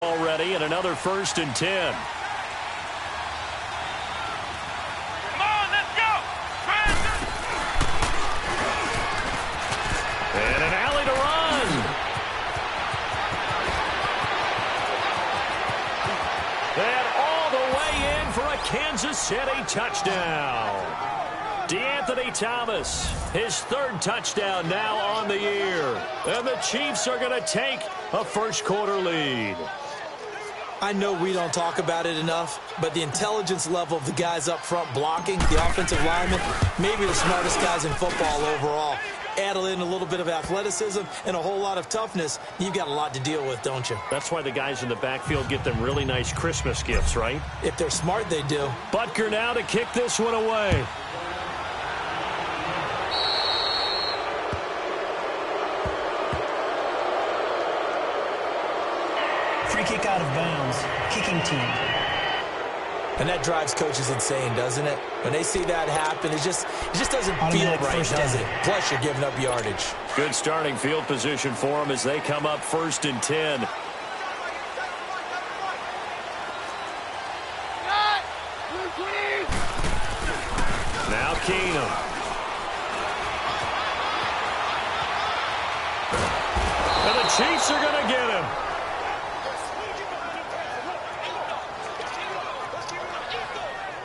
Already, and another 1st and 10. Come on, let's go! And an alley to run. And all the way in for a Kansas City touchdown. DeAnthony Thomas, his 3rd touchdown now on the year. And the Chiefs are going to take a first-quarter lead. I know we don't talk about it enough, but the intelligence level of the guys up front blocking, the offensive linemen, maybe the smartest guys in football overall. Add in a little bit of athleticism and a whole lot of toughness, you've got a lot to deal with, don't you? That's why the guys in the backfield get them really nice Christmas gifts, right? If they're smart, they do. Butker now to kick this one away. Free kick out of bounds. Kicking team. And that drives coaches insane, doesn't it? When they see that happen, it just doesn't feel right, does it? Plus, you're giving up yardage. Good starting field position for them as they come up 1st and 10. Now Keenum. And the Chiefs are going to get him.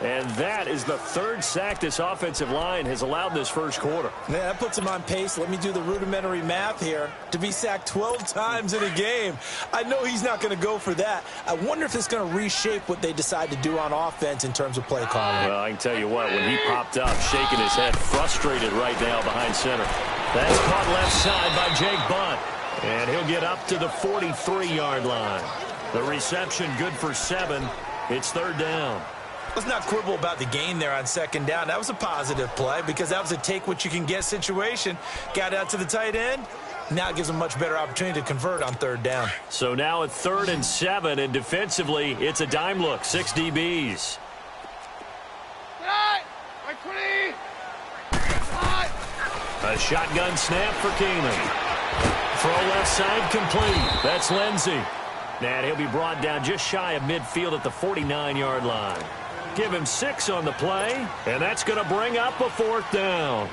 And that is the 3rd sack this offensive line has allowed this first quarter. Yeah, that puts him on pace. Let me do the rudimentary math here. To be sacked 12 times in a game. I know he's not going to go for that. I wonder if it's going to reshape what they decide to do on offense in terms of play calling. Well, I can tell you what, when he popped up, shaking his head, frustrated right now behind center. That's caught left side by Jake Bunt. And he'll get up to the 43-yard line. The reception good for 7. It's 3rd down. Let's not quibble about the gain there on 2nd down. That was a positive play because that was a take-what-you-can-get situation. Got out to the tight end. Now it gives them a much better opportunity to convert on 3rd down. So now at 3rd and 7, and defensively, it's a dime look. 6 DBs. A shotgun snap for Keenum. Throw left side complete. That's Lindsey. And he'll be brought down just shy of midfield at the 49-yard line. Give him 6 on the play, and that's going to bring up a 4th down.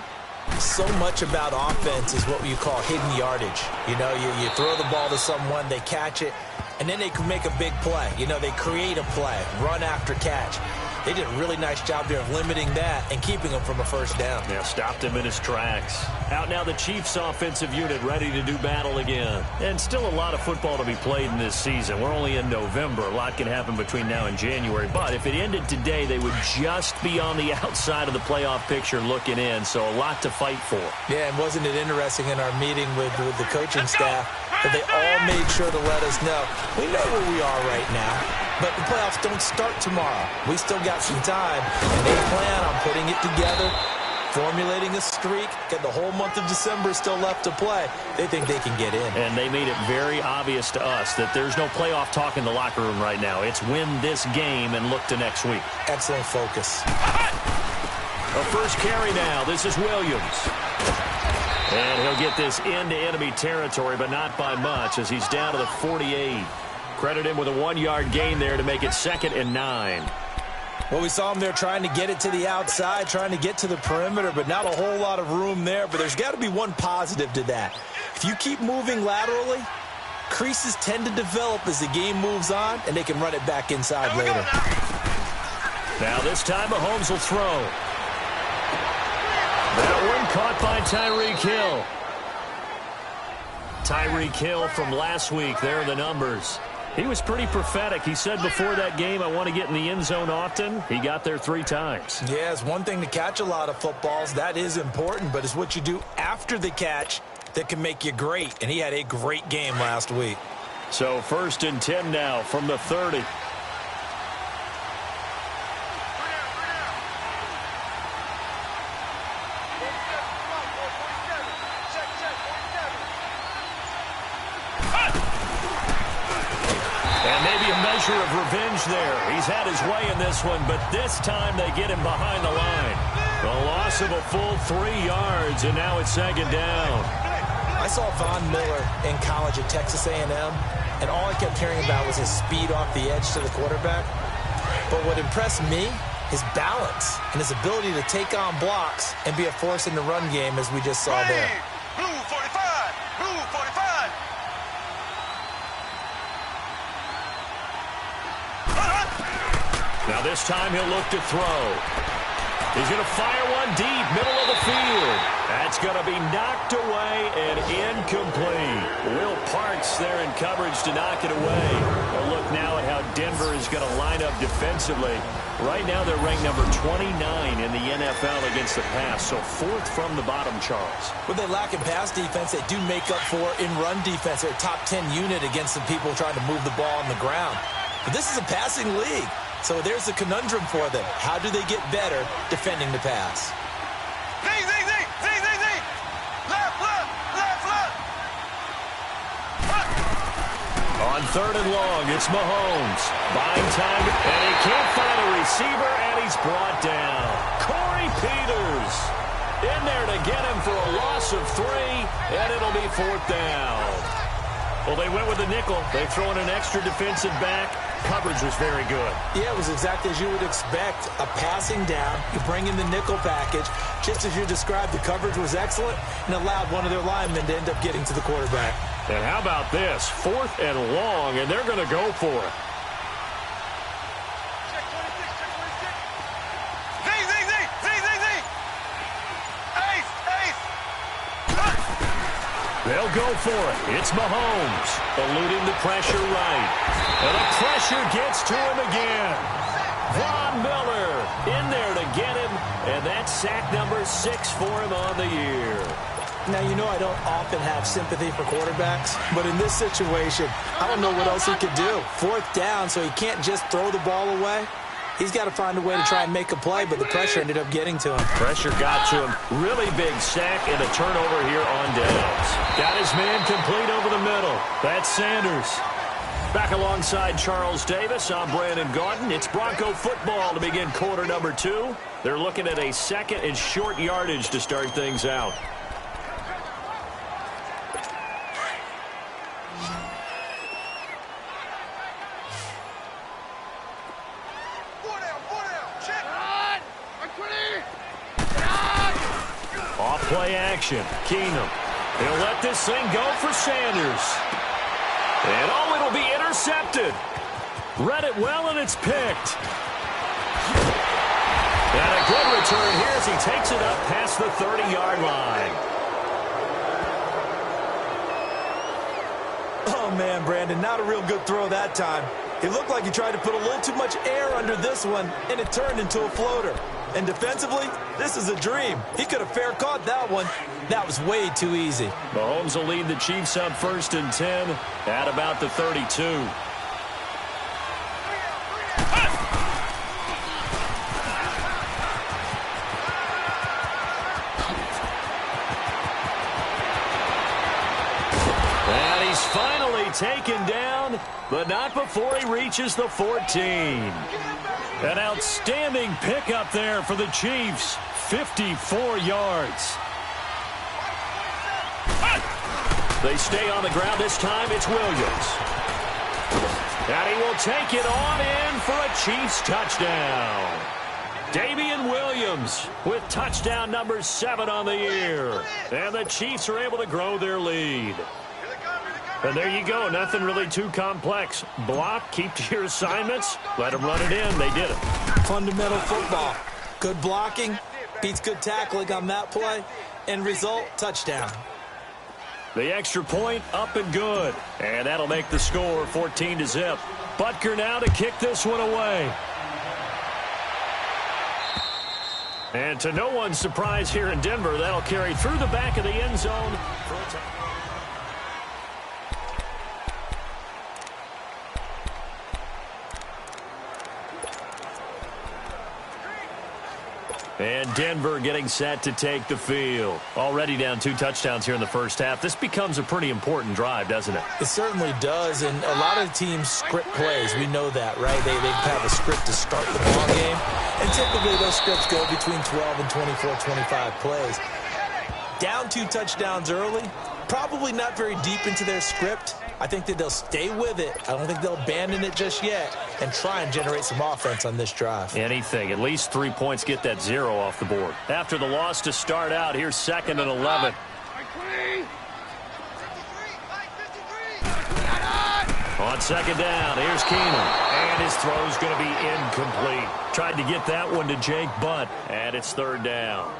So much about offense is what you call hidden yardage. You know, you throw the ball to someone, they catch it, and then they can make a big play. You know, they create a play, run after catch. They did a really nice job there of limiting that and keeping him from a 1st down. Yeah, stopped him in his tracks. Out now the Chiefs offensive unit ready to do battle again. And still a lot of football to be played in this season. We're only in November. A lot can happen between now and January. But if it ended today, they would just be on the outside of the playoff picture looking in. So a lot to fight for. Yeah, and wasn't it interesting in our meeting with the coaching staff that they all made sure to let us know, we know where we are right now, but the playoffs don't start tomorrow. We still got some time, and they plan on putting it together, formulating a streak, get the whole month of December still left to play. They think they can get in. And they made it very obvious to us that there's no playoff talk in the locker room right now. It's win this game and look to next week. Excellent focus. A first carry now. This is Williams. And he'll get this into enemy territory, but not by much as he's down to the 48. Credit him with a 1-yard gain there to make it 2nd and 9. Well, we saw him there trying to get it to the outside, trying to get to the perimeter, but not a whole lot of room there. But there's got to be one positive to that. If you keep moving laterally, creases tend to develop as the game moves on, and they can run it back inside later. Now this time Mahomes will throw. That one caught by Tyreek Hill. Tyreek Hill from last week. There are the numbers. He was pretty prophetic. He said before that game, I want to get in the end zone often. He got there 3 times. Yeah, it's one thing to catch a lot of footballs. That is important, but it's what you do after the catch that can make you great. And he had a great game last week. So 1st and 10 now from the 30. Of revenge there. He's had his way in this one, but this time they get him behind the line. The loss of a full 3 yards, and now it's 2nd down. I saw Von Miller in college at Texas A&M, and all I kept hearing about was his speed off the edge to the quarterback. But what impressed me, his balance and his ability to take on blocks and be a force in the run game, as we just saw there. Blue 45! Blue 45! Now this time he'll look to throw. He's going to fire one deep, middle of the field. That's going to be knocked away and incomplete. Will Parks there in coverage to knock it away. A look now at how Denver is going to line up defensively. Right now they're ranked number 29 in the NFL against the pass, so fourth from the bottom, Charles. When they lack in pass defense, they do make up for in run defense. They're a top 10 unit against the people trying to move the ball on the ground. But this is a passing league. So there's a conundrum for them. How do they get better defending the pass? Z! Left! On third and long, it's Mahomes. Buying time, and he can't find a receiver, and he's brought down. Corey Peters in there to get him for a loss of 3, and it'll be fourth down. Well, they went with the nickel. They throw in an extra defensive back. Coverage was very good. Yeah, it was exactly as you would expect. A passing down. You bring in the nickel package. Just as you described, the coverage was excellent and allowed one of their linemen to end up getting to the quarterback. And how about this? Fourth and long, and they're going to go for it. Check 26. Z! Ace! They'll go for it. It's Mahomes, eluding the pressure right. And the pressure gets to him again. Von Miller in there to get him, and that's sack number 6 for him on the year. Now, you know I don't often have sympathy for quarterbacks, but in this situation, I don't know what else he could do. Fourth down, so he can't just throw the ball away. He's got to find a way to try and make a play, but the pressure ended up getting to him. Pressure got to him. Really big sack and a turnover here on downs. Got his man complete over the middle. That's Sanders. Back alongside Charles Davis, I'm Brandon Gaudin. It's Bronco football to begin quarter number 2. They're looking at a second and short yardage to start things out. Off-play action. Keenum. He'll let this thing go for Sanders. And, oh, it'll be intercepted. Read it well, and it's picked. And a good return here as he takes it up past the 30-yard line. Oh, man, Brandon, not a real good throw that time. It looked like he tried to put a little too much air under this one, and it turned into a floater. And defensively, this is a dream. He could have fair caught that one. That was way too easy. Mahomes will lead the Chiefs up 1st and 10 at about the 32. And he's finally taken down, but not before he reaches the 14. An outstanding pickup there for the Chiefs. 54 yards. They stay on the ground. This time it's Williams. And he will take it on in for a Chiefs touchdown. Damian Williams with touchdown number 7 on the year. And the Chiefs are able to grow their lead. And there you go. Nothing really too complex. Block, keep to your assignments, let them run it in. They did it. Fundamental football. Good blocking, beats good tackling on that play, and result, touchdown. The extra point up and good. And that'll make the score 14-0. Butker now to kick this one away. And to no one's surprise here in Denver, that'll carry through the back of the end zone for a touchdown. And Denver getting set to take the field. Already down 2 touchdowns here in the first half. This becomes a pretty important drive, doesn't it? It certainly does, and a lot of teams script plays. We know that, right? They have a script to start the ball game, and typically those scripts go between 12 and 24, 25 plays. Down 2 touchdowns early, probably not very deep into their script. I think that they'll stay with it. I don't think they'll abandon it just yet and try and generate some offense on this drive. Anything. At least 3 points, get that 0 off the board. After the loss to start out, here's 2nd and 11. On 2nd down, here's Keenum. And his throw's going to be incomplete. Tried to get that one to Jake Butt, and it's 3rd down.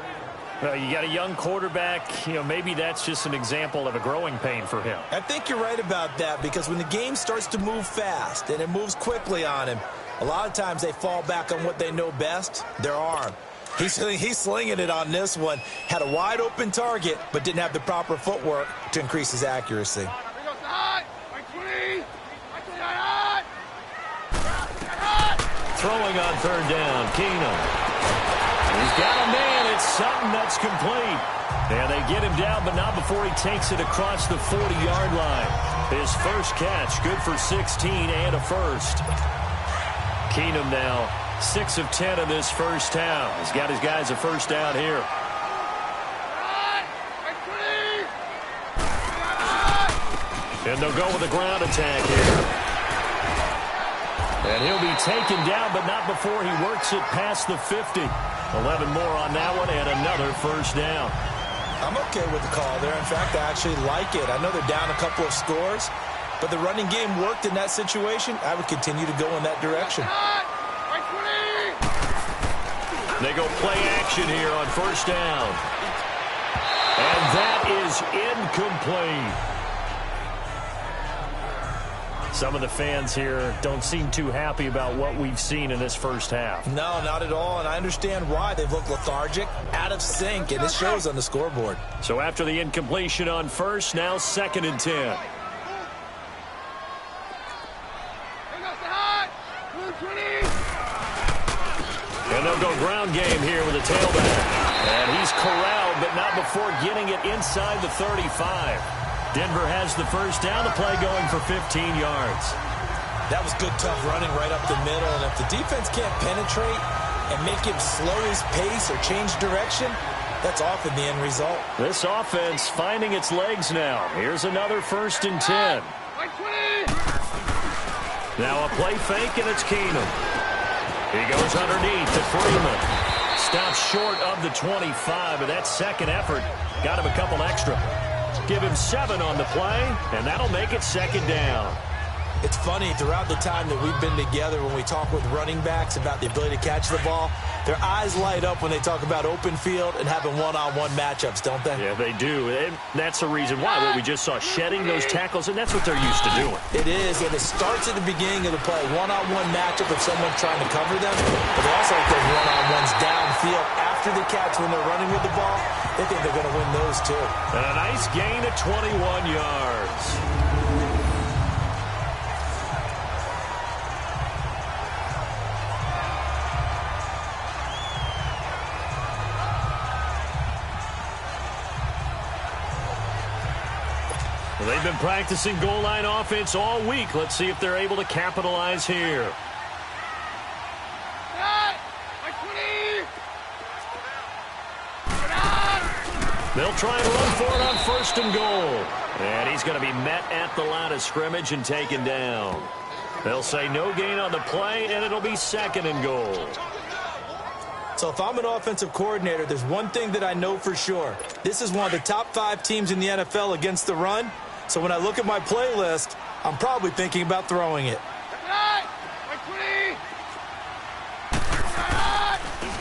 Well, you got a young quarterback, maybe that's just an example of a growing pain for him. I think you're right about that, because when the game starts to move fast and it moves quickly on him, a lot of times they fall back on what they know best, their arm. He's slinging it on this one. Had a wide open target, but didn't have the proper footwork to increase his accuracy. Throwing on 3rd down, Keenum. He's got a man. It's Sutton that's complete. And they get him down, but not before he takes it across the 40-yard line. His first catch, good for 16 and a first. Keenum now 6 of 10 in this first down. He's got his guys a first down here. And they'll go with a ground attack here. And he'll be taken down, but not before he works it past the 50. 11 more on that one, and another first down. I'm okay with the call there. In fact, I actually like it. I know they're down a couple of scores, but the running game worked in that situation. I would continue to go in that direction. They go play action here on first down. And that is incomplete. Some of the fans here don't seem too happy about what we've seen in this first half. No, not at all, and I understand why. They've looked lethargic, out of sync, and it shows on the scoreboard. So after the incompletion on first, now 2nd and 10. And they'll go ground game here with a tailback. And he's corralled, but not before getting it inside the 35. Denver has the first down, the play going for 15 yards. That was good, tough running right up the middle. And if the defense can't penetrate and make him slow his pace or change direction, that's often the end result. This offense finding its legs now. Here's another 1st and 10. Now a play fake, and it's Keenum. He goes underneath to Freeman. Stops short of the 25, but that second effort got him a couple extra. Give him 7 on the play, and that'll make it 2nd down. It's funny, throughout the time that we've been together, when we talk with running backs about the ability to catch the ball, their eyes light up when they talk about open field and having one-on-one matchups, don't they? Yeah, they do. And that's the reason why. What we just saw, shedding those tackles, and that's what they're used to doing. It is, and it starts at the beginning of the play. One-on-one matchup if someone's trying to cover them, but they also get one-on-ones downfield after the catch when they're running with the ball. They think they're going to win those, too. And a nice gain of 21 yards. Well, they've been practicing goal line offense all week. Let's see if they're able to capitalize here. They'll try and run for it on 1st and goal. And he's going to be met at the line of scrimmage and taken down. They'll say no gain on the play, and it'll be 2nd and goal. So if I'm an offensive coordinator, there's one thing that I know for sure. This is one of the top 5 teams in the NFL against the run. So when I look at my playlist, I'm probably thinking about throwing it.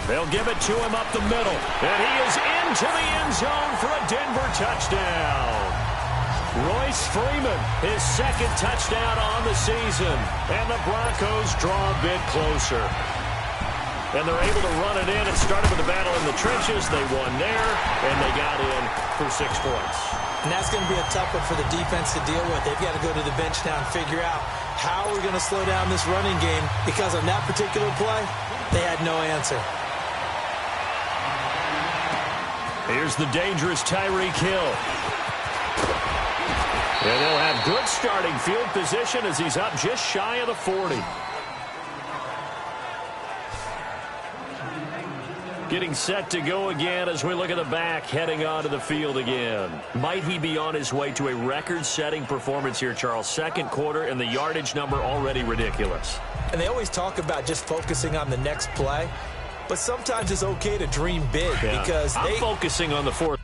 They'll give it to him up the middle. And he is into the end zone for a Denver touchdown. Royce Freeman, his 2nd touchdown on the season. And the Broncos draw a bit closer. And they're able to run it in. It started with a battle in the trenches. They won there, and they got in for 6 points. And that's going to be a tough one for the defense to deal with. They've got to go to the bench now and figure out how we're going to slow down this running game, because on that particular play, they had no answer. Here's the dangerous Tyreek Hill. And they'll have good starting field position as he's up just shy of the 40. Getting set to go again as we look at the back, heading onto the field again. Might he be on his way to a record-setting performance here, Charles? Second quarter, and the yardage number already ridiculous. And they always talk about just focusing on the next play, but sometimes it's okay to dream big because I'm focusing on the fourth.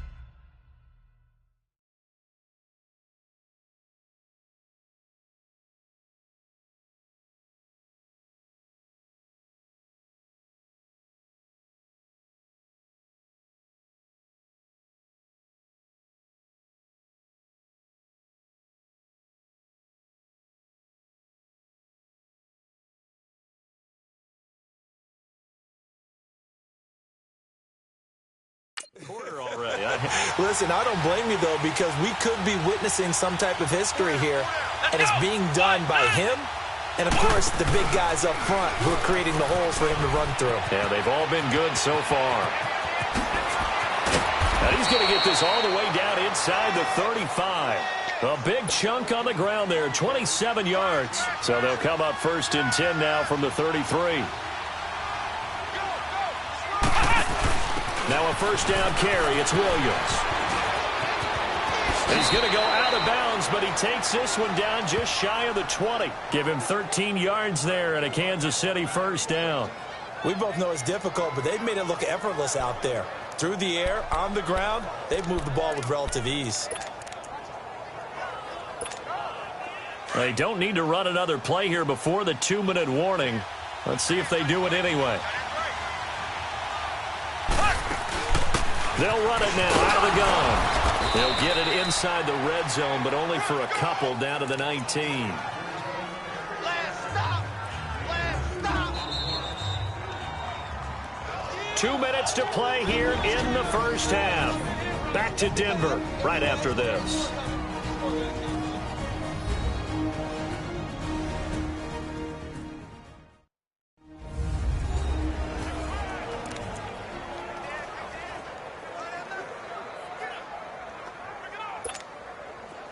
Quarter already. Listen, I don't blame you, though, because we could be witnessing some type of history here, and it's being done by him and, of course, the big guys up front who are creating the holes for him to run through. Yeah, they've all been good so far. Now he's going to get this all the way down inside the 35. A big chunk on the ground there, 27 yards. So they'll come up first and 10 now from the 33. Now a first down carry. It's Williams. He's going to go out of bounds, but he takes this one down just shy of the 20. Give him 13 yards there and a Kansas City first down. We both know it's difficult, but they've made it look effortless out there. Through the air, on the ground, they've moved the ball with relative ease. They don't need to run another play here before the 2-minute warning. Let's see if they do it anyway. They'll run it now out of the gun. They'll get it inside the red zone, but only for a couple down to the 19. Stop. 2 minutes to play here in the first half. Back to Denver right after this.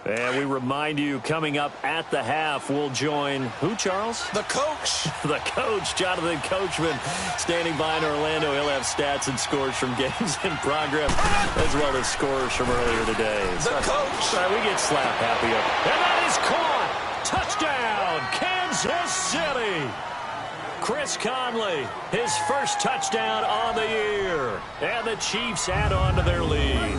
And we remind you, coming up at the half, we'll join who, Charles? The coach. The coach, Jonathan Coachman, standing by in Orlando. He'll have stats and scores from games in progress, as well as scores from earlier today. The coach. Sorry, we get slap happy up. And that is caught. Touchdown, Kansas City. Chris Conley, his first touchdown on the year. And the Chiefs add on to their lead.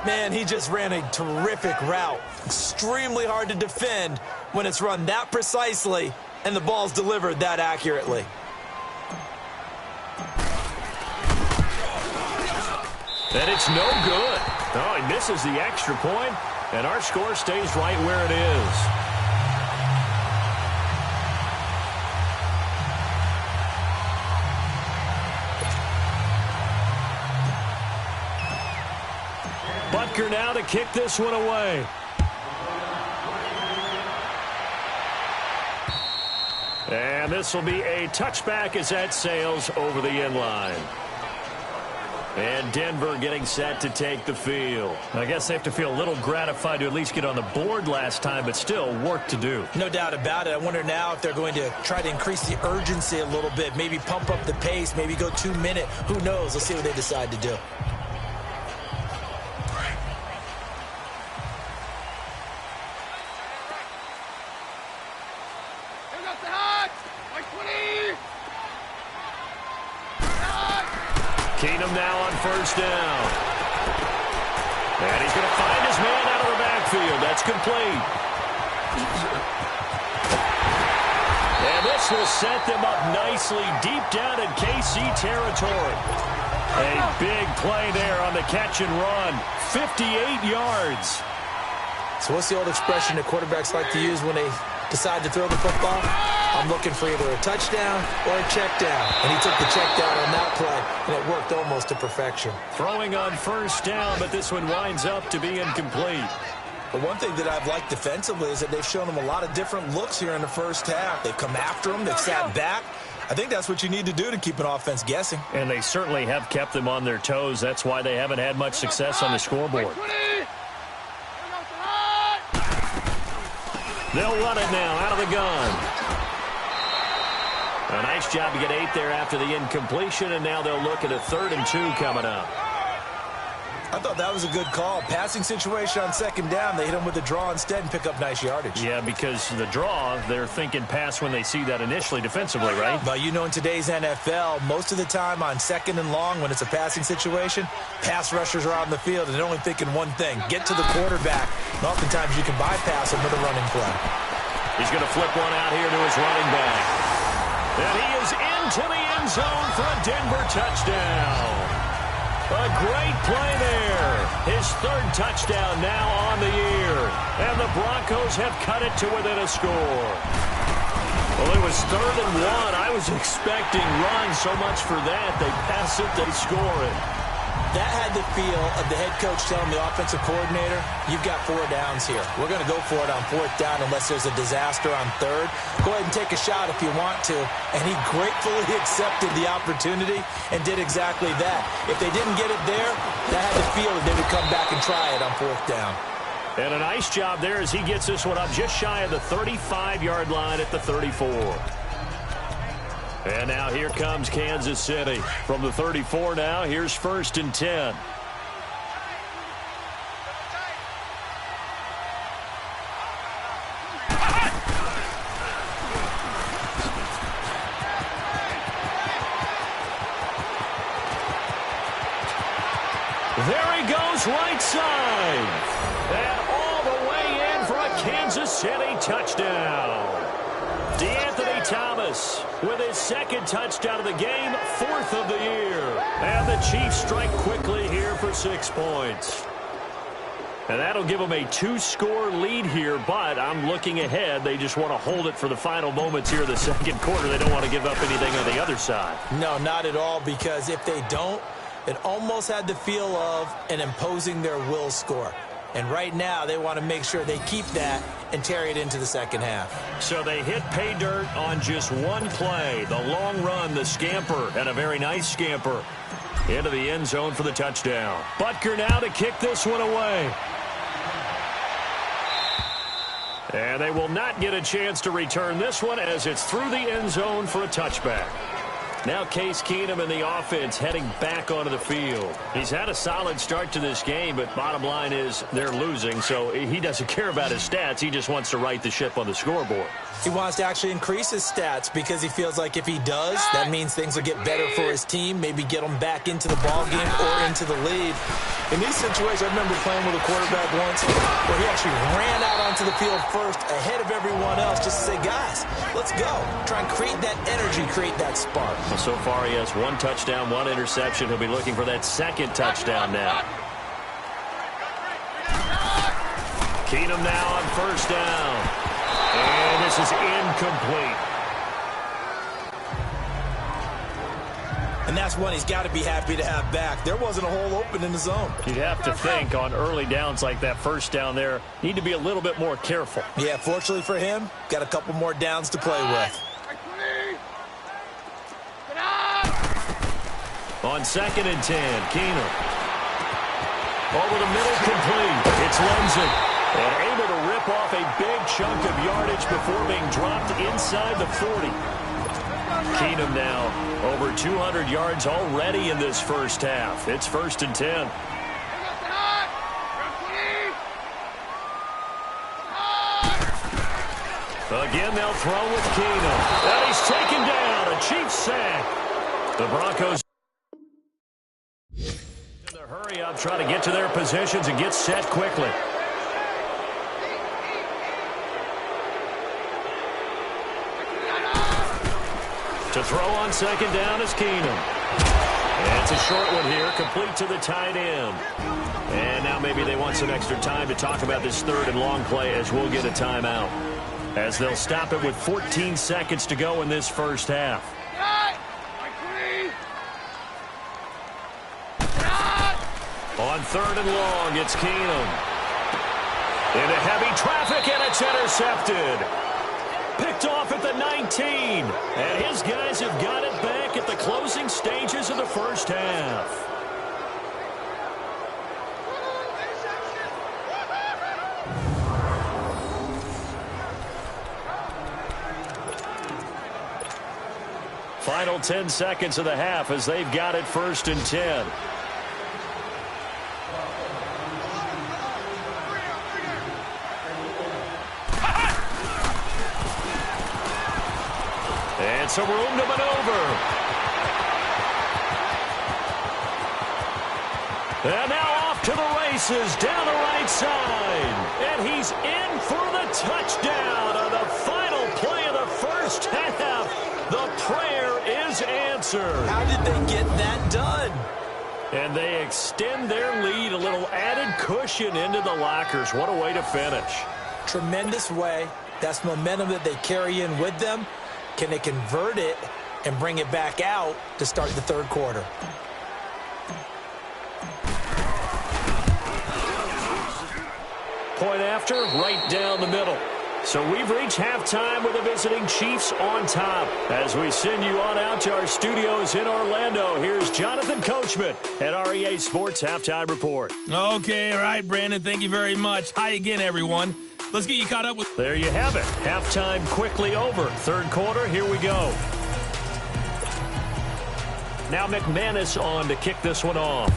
Man, he just ran a terrific route. Extremely hard to defend when it's run that precisely and the ball's delivered that accurately. And it's no good. Oh, he misses the extra point, and our score stays right where it is. Butker now to kick this one away. And this will be a touchback as that sails over the end line. And Denver getting set to take the field. I guess they have to feel a little gratified to at least get on the board last time, but still work to do. No doubt about it. I wonder now if they're going to try to increase the urgency a little bit, maybe pump up the pace, maybe go 2 minute. Who knows? Let's see what they decide to do. Keenum now on first down. And he's going to find his man out of the backfield. That's complete. And this will set them up nicely deep down in KC territory. A big play there on the catch and run. 58 yards. So what's the old expression that quarterbacks like to use when they decide to throw the football? I'm looking for either a touchdown or a check down. And he took the check down on that play, and it worked almost to perfection. Throwing on first down, but this one winds up to be incomplete. But one thing that I've liked defensively is that they've shown them a lot of different looks here in the first half. They've come after them. They've sat back. I think that's what you need to do to keep an offense guessing. And they certainly have kept them on their toes. That's why they haven't had much success on the scoreboard. They'll run it now out of the gun. A nice job to get 8 there after the incompletion, and now they'll look at a 3rd and 2 coming up. I thought that was a good call. Passing situation on 2nd down. They hit him with a draw instead and pick up nice yardage. Yeah, because the draw, they're thinking pass when they see that initially defensively, right? But you know, in today's NFL, most of the time on 2nd and long, when it's a passing situation, pass rushers are out in the field and they're only thinking one thing, get to the quarterback. And oftentimes you can bypass him with a running play. He's going to flip one out here to his running back. And he is into the end zone for a Denver touchdown. A great play there. His 3rd touchdown now on the year. And the Broncos have cut it to within a score. Well, it was 3rd and 1. I was expecting runs so much for that. They pass it, they score it. That had the feel of the head coach telling the offensive coordinator, you've got 4 downs here. We're going to go for it on 4th down unless there's a disaster on 3rd. Go ahead and take a shot if you want to. And he gratefully accepted the opportunity and did exactly that. If they didn't get it there, that had the feel that they would come back and try it on 4th down. And a nice job there as he gets this one up just shy of the 35-yard line at the 34. And now here comes Kansas City. From the 34 now, here's 1st and 10. There he goes right side. And all the way in for a Kansas City touchdown. DeAnthony Thomas with his 2nd touchdown of the game, 4th of the year. And the Chiefs strike quickly here for 6 points. And that'll give them a 2-score lead here, but I'm looking ahead. They just want to hold it for the final moments here of the 2nd quarter. They don't want to give up anything on the other side. No, not at all, because if they don't, it almost had the feel of an imposing their will score. And right now, they want to make sure they keep that and carry it into the 2nd half. So they hit pay dirt on just one play. The long run, the scamper, and a very nice scamper into the end zone for the touchdown. Butker now to kick this one away. And they will not get a chance to return this one as it's through the end zone for a touchback. Now Case Keenum and the offense heading back onto the field. He's had a solid start to this game, but bottom line is they're losing, so he doesn't care about his stats. He just wants to right the ship on the scoreboard. He wants to actually increase his stats because he feels like if he does, that means things will get better for his team, maybe get them back into the ball game or into the lead. In these situations, I remember playing with a quarterback once where he actually ran out onto the field first ahead of everyone else just to say, guys, let's go. Try and create that energy, create that spark. Well, so far he has 1 touchdown, 1 interception. He'll be looking for that 2nd touchdown now. Keenum now on 1st down. And this is incomplete. And that's one he's got to be happy to have back. There wasn't a hole open in the zone. You'd have to think on early downs like that 1st down there, need to be a little bit more careful. Yeah, fortunately for him, got a couple more downs to play with. On 2nd and 10, Keenum. Over the middle, complete. It's Lindsey. And able to rip off a big chunk of yardage before being dropped inside the 40. Keenum now over 200 yards already in this 1st half. It's 1st and 10. Again, they'll throw with Keenum. And he's taken down. A Chiefs sack. The Broncos in the hurry up, trying to get to their positions and get set quickly. To throw on 2nd down is Keenum. And it's a short one here, complete to the tight end. And now maybe they want some extra time to talk about this 3rd and long play as we'll get a timeout. As they'll stop it with 14 seconds to go in this 1st half. On 3rd and long, it's Keenum. Into heavy traffic, and it's intercepted. Picked off at the 19. And his guys have got it back at the closing stages of the 1st half. Final 10 seconds of the half as they've got it 1st and 10. And some room to maneuver. And now off to the races down the right side. And he's in for the touchdown on the final play of the first half. The prayer is answered. How did they get that done? And they extend their lead, a little added cushion into the lockers. What a way to finish. Tremendous way. That's momentum that they carry in with them. Can they convert it and bring it back out to start the third quarter? Point after, right down the middle. So we've reached halftime with the visiting Chiefs on top. As we send you on out to our studios in Orlando, here's Jonathan Coachman at REA Sports Halftime Report. Okay, all right, Brandon, thank you very much. Hi again, everyone. Let's get you caught up with... There you have it. Halftime quickly over. Third quarter, here we go. Now McManus on to kick this one off.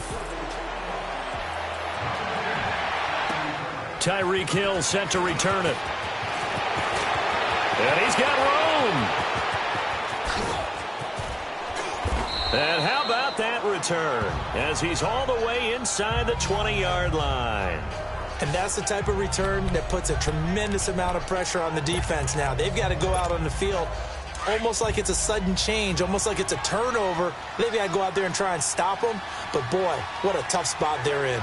Tyreek Hill set to return it. And he's got room. And how about that return as he's all the way inside the 20-yard line. And that's the type of return that puts a tremendous amount of pressure on the defense now. They've got to go out on the field almost like it's a sudden change, almost like it's a turnover. They've got to go out there and try and stop them. But, boy, what a tough spot they're in.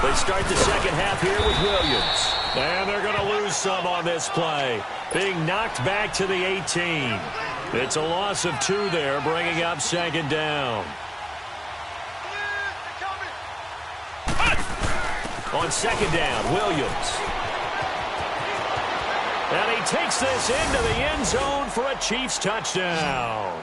They start the second half here with Williams. And they're going to lose some on this play. Being knocked back to the 18. It's a loss of 2 there, bringing up second down. On second down, Williams. And he takes this into the end zone for a Chiefs touchdown.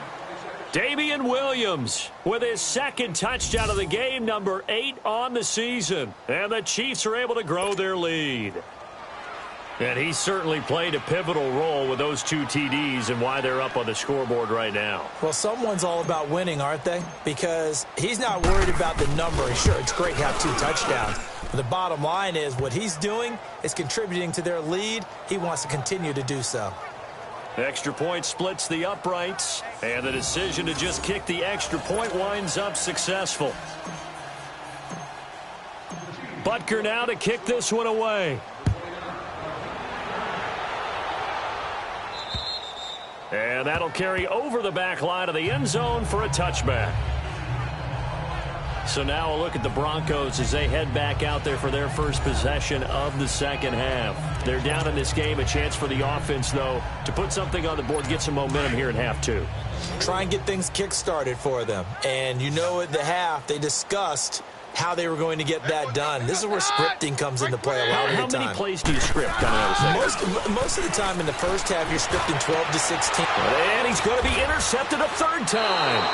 Damian Williams with his second touchdown of the game, number 8 on the season. And the Chiefs are able to grow their lead. And he certainly played a pivotal role with those 2 TDs and why they're up on the scoreboard right now. Well, someone's all about winning, aren't they? Because he's not worried about the number. Sure, it's great to have 2 touchdowns. But the bottom line is what he's doing is contributing to their lead. He wants to continue to do so. Extra point splits the uprights, and the decision to just kick the extra point winds up successful. Butker now to kick this one away. And that'll carry over the back line of the end zone for a touchback. So now a look at the Broncos as they head back out there for their first possession of the second half. They're down in this game. A chance for the offense, though, to put something on the board, get some momentum here in half 2. Try and get things kick-started for them. And you know at the half they discussed how they were going to get that done. This is where scripting comes into play a lot of the time. How many plays do you script coming out of the second? Most of the time in the first half, you're scripting 12 to 16. And he's going to be intercepted a third time.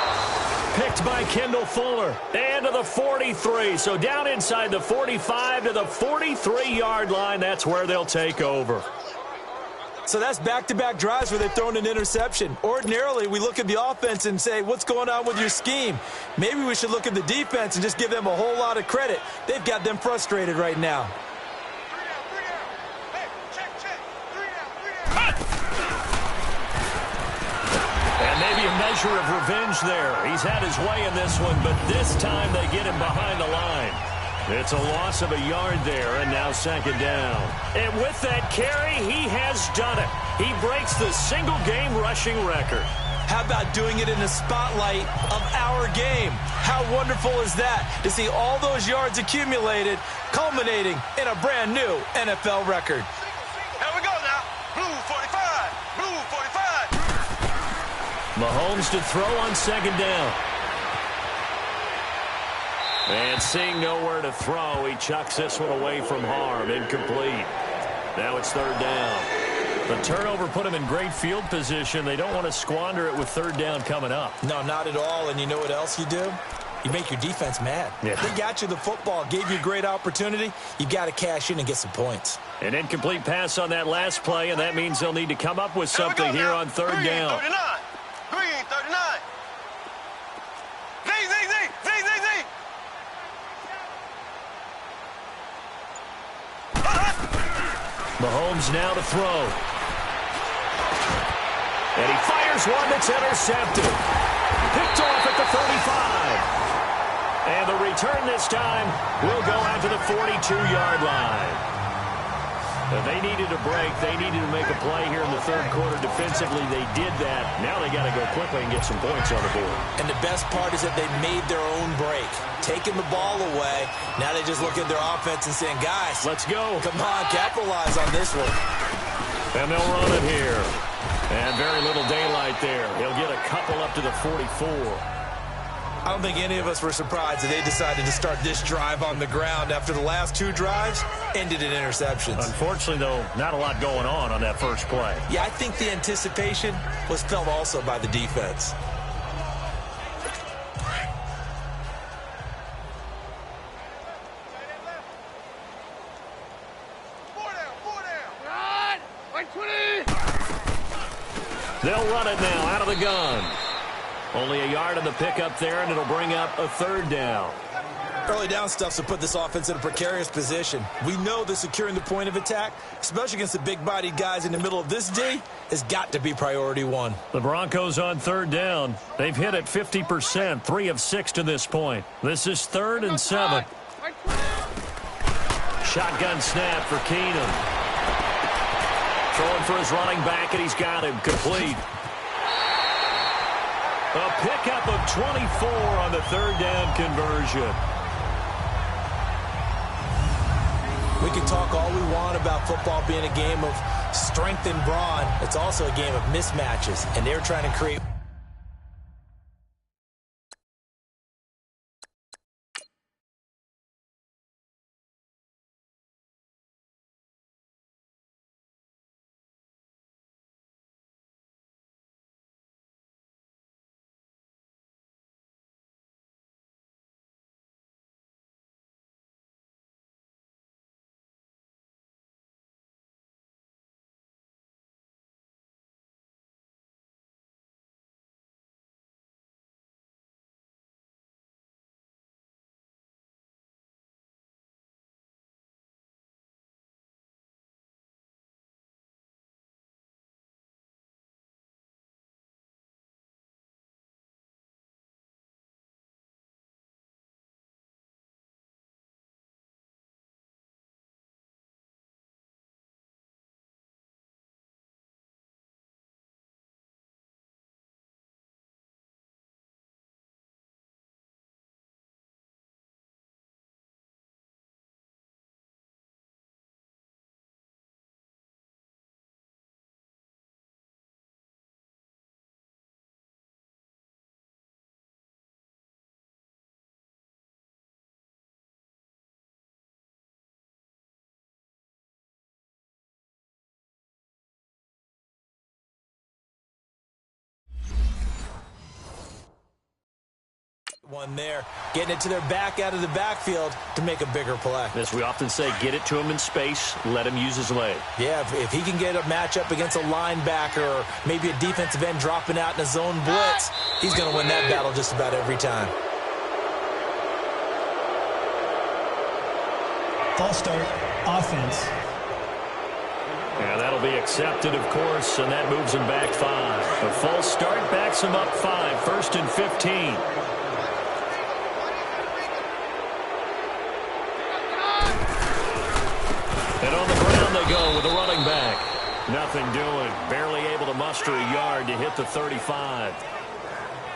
Picked by Kendall Fuller. And to the 43. So down inside the 45 to the 43-yard line. That's where they'll take over. So that's back-to-back drives where they've thrown an interception. Ordinarily, we look at the offense and say, what's going on with your scheme? Maybe we should look at the defense and just give them a whole lot of credit. They've got them frustrated right now. And maybe a measure of revenge there. He's had his way in this one, but this time they get him behind the line. It's a loss of a yard there, and now second down. And with that carry, he has done it. He breaks the single-game rushing record. How about doing it in the spotlight of our game? How wonderful is that to see all those yards accumulated, culminating in a brand-new NFL record. Here we go now. Blue 45. Blue 45. Mahomes to throw on second down. And seeing nowhere to throw, he chucks this one away from harm. Incomplete. Now it's third down. The turnover put him in great field position. They don't want to squander it with third down coming up. No, not at all. And you know what else you do? You make your defense mad. Yeah. They got you the football, gave you a great opportunity. You got to cash in and get some points. An incomplete pass on that last play, and that means they'll need to come up with something here on third Green, down. 39. Green, 39. Z. Mahomes now to throw. And he fires one that's intercepted. Picked off at the 35. And the return this time will go out to the 42-yard line. They needed a break. They needed to make a play here in the third quarter. Defensively, they did that. Now they got to go quickly and get some points on the board. And the best part is that they made their own break. Taking the ball away. Now they just look at their offense and saying, guys, let's go. Come on, capitalize on this one. And they'll run it here. And very little daylight there. He'll get a couple up to the 44. I don't think any of us were surprised that they decided to start this drive on the ground after the last two drives ended in interceptions. Unfortunately, though, not a lot going on that first play. Yeah, I think the anticipation was felt also by the defense. They'll run it now out of the gun. Only a yard on the pickup there, and it'll bring up a third down. Early down stuff to put this offense in a precarious position. We know that securing the point of attack, especially against the big-bodied guys in the middle of this D, has got to be priority one. The Broncos on third down. They've hit it 50%, 3 of 6 to this point. This is 3rd and 7. Shotgun snap for Keenum. Throwing for his running back, and he's got him complete. A pickup of 24 on the third down conversion. We can talk all we want about football being a game of strength and brawn. It's also a game of mismatches, and they're trying to create. One there, getting it to their back out of the backfield to make a bigger play. As we often say, get it to him in space, let him use his leg. Yeah, if he can get a matchup against a linebacker or maybe a defensive end dropping out in a zone blitz, he's going to win that battle just about every time. False start, offense. Yeah, that'll be accepted, of course, and that moves him back 5. A false start backs him up 5, 1st and 15. And on the ground they go with a running back. Nothing doing. Barely able to muster a yard to hit the 35.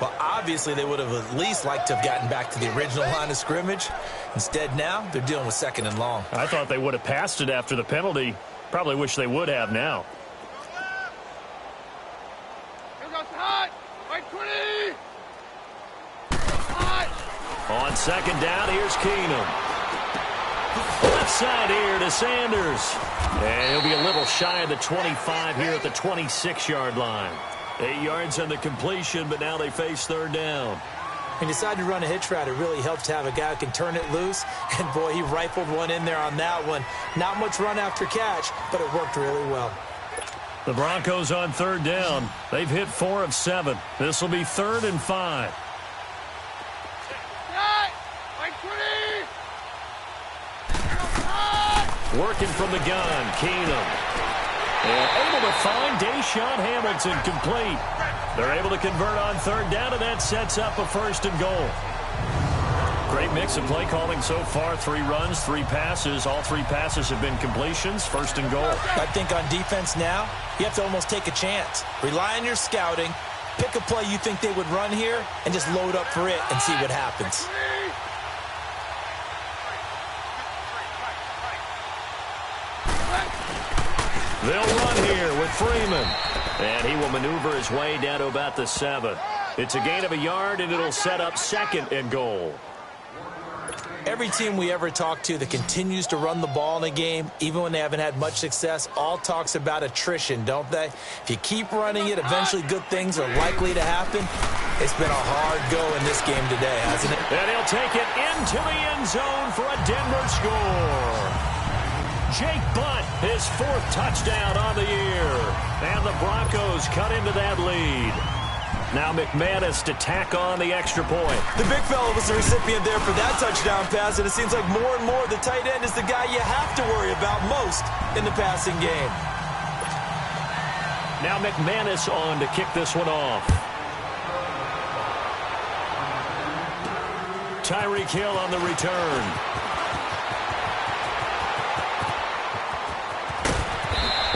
Well, obviously they would have at least liked to have gotten back to the original line of scrimmage. Instead now, they're dealing with 2nd and long. I thought they would have passed it after the penalty. Probably wish they would have now. On 2nd down, here's Keenum. Left side here to Sanders. And he'll be a little shy of the 25 here at the 26-yard line. 8 yards on the completion, but now they face 3rd down. When you decide to run a hitch route, it really helps to have a guy who can turn it loose. And, boy, he rifled one in there on that one. Not much run after catch, but it worked really well. The Broncos on third down. They've hit 4 of 7. This will be 3rd and 5. Working from the gun, Keenum. And able to find Deshaun Hamilton complete. They're able to convert on third down, and that sets up a 1st and goal. Great mix of play calling so far. 3 runs, 3 passes. All 3 passes have been completions. 1st and goal. I think on defense now, you have to almost take a chance. Rely on your scouting. Pick a play you think they would run here, and just load up for it and see what happens. They'll run here with Freeman. And he will maneuver his way down to about the 7. It's a gain of a yard, and it'll set up 2nd and goal. Every team we ever talk to that continues to run the ball in a game, even when they haven't had much success, all talks about attrition, don't they? If you keep running it, eventually good things are likely to happen. It's been a hard go in this game today, hasn't it? And he'll take it into the end zone for a Denver score. Jake Butt, his 4th touchdown on the year. And the Broncos cut into that lead. Now McManus to tack on the extra point. The big fella was the recipient there for that touchdown pass, and it seems like more and more the tight end is the guy you have to worry about most in the passing game. Now McManus on to kick this one off. Tyreek Hill on the return.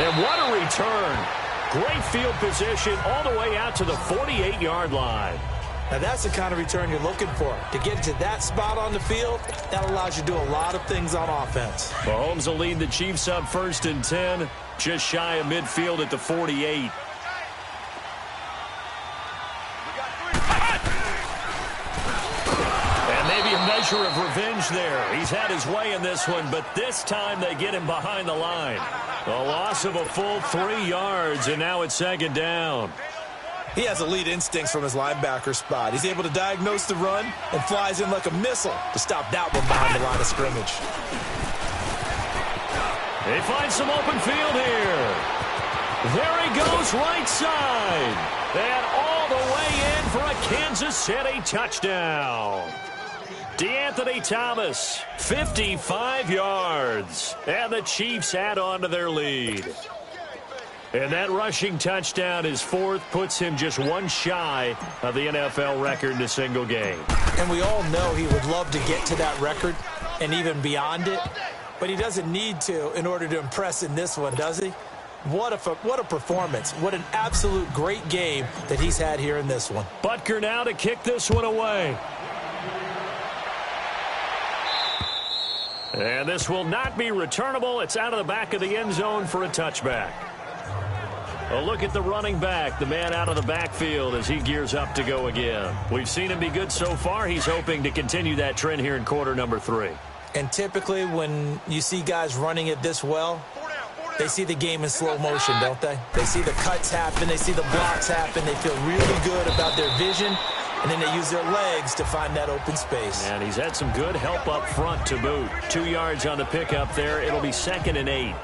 And what a return. Great field position all the way out to the 48-yard line. Now that's the kind of return you're looking for. To get to that spot on the field, that allows you to do a lot of things on offense. Mahomes will lead the Chiefs up 1st and 10, just shy of midfield at the 48. And maybe a measure of revenge there. He's had his way in this one, but this time they get him behind the line. A loss of a full 3 yards, and now it's 2nd down. He has elite instincts from his linebacker spot. He's able to diagnose the run and flies in like a missile to stop that one behind the line of scrimmage. They find some open field here. There he goes, right side. And all the way in for a Kansas City touchdown. DeAnthony Thomas, 55 yards. And the Chiefs add on to their lead. And that rushing touchdown, his 4th, puts him just 1 shy of the NFL record in a single game. And we all know he would love to get to that record and even beyond it. But he doesn't need to in order to impress in this one, does he? What a performance. What an absolute great game that he's had here in this one. Butker now to kick this one away. And this will not be returnable. It's out of the back of the end zone for a touchback. A look at the running back, the man out of the backfield as he gears up to go again. We've seen him be good so far. He's hoping to continue that trend here in quarter number 3. And typically when you see guys running it this well, they see the game in slow motion, don't they? They see the cuts happen. They see the blocks happen. They feel really good about their vision. And then they use their legs to find that open space. And he's had some good help up front to boot. 2 yards on the pickup there. It'll be 2nd and 8.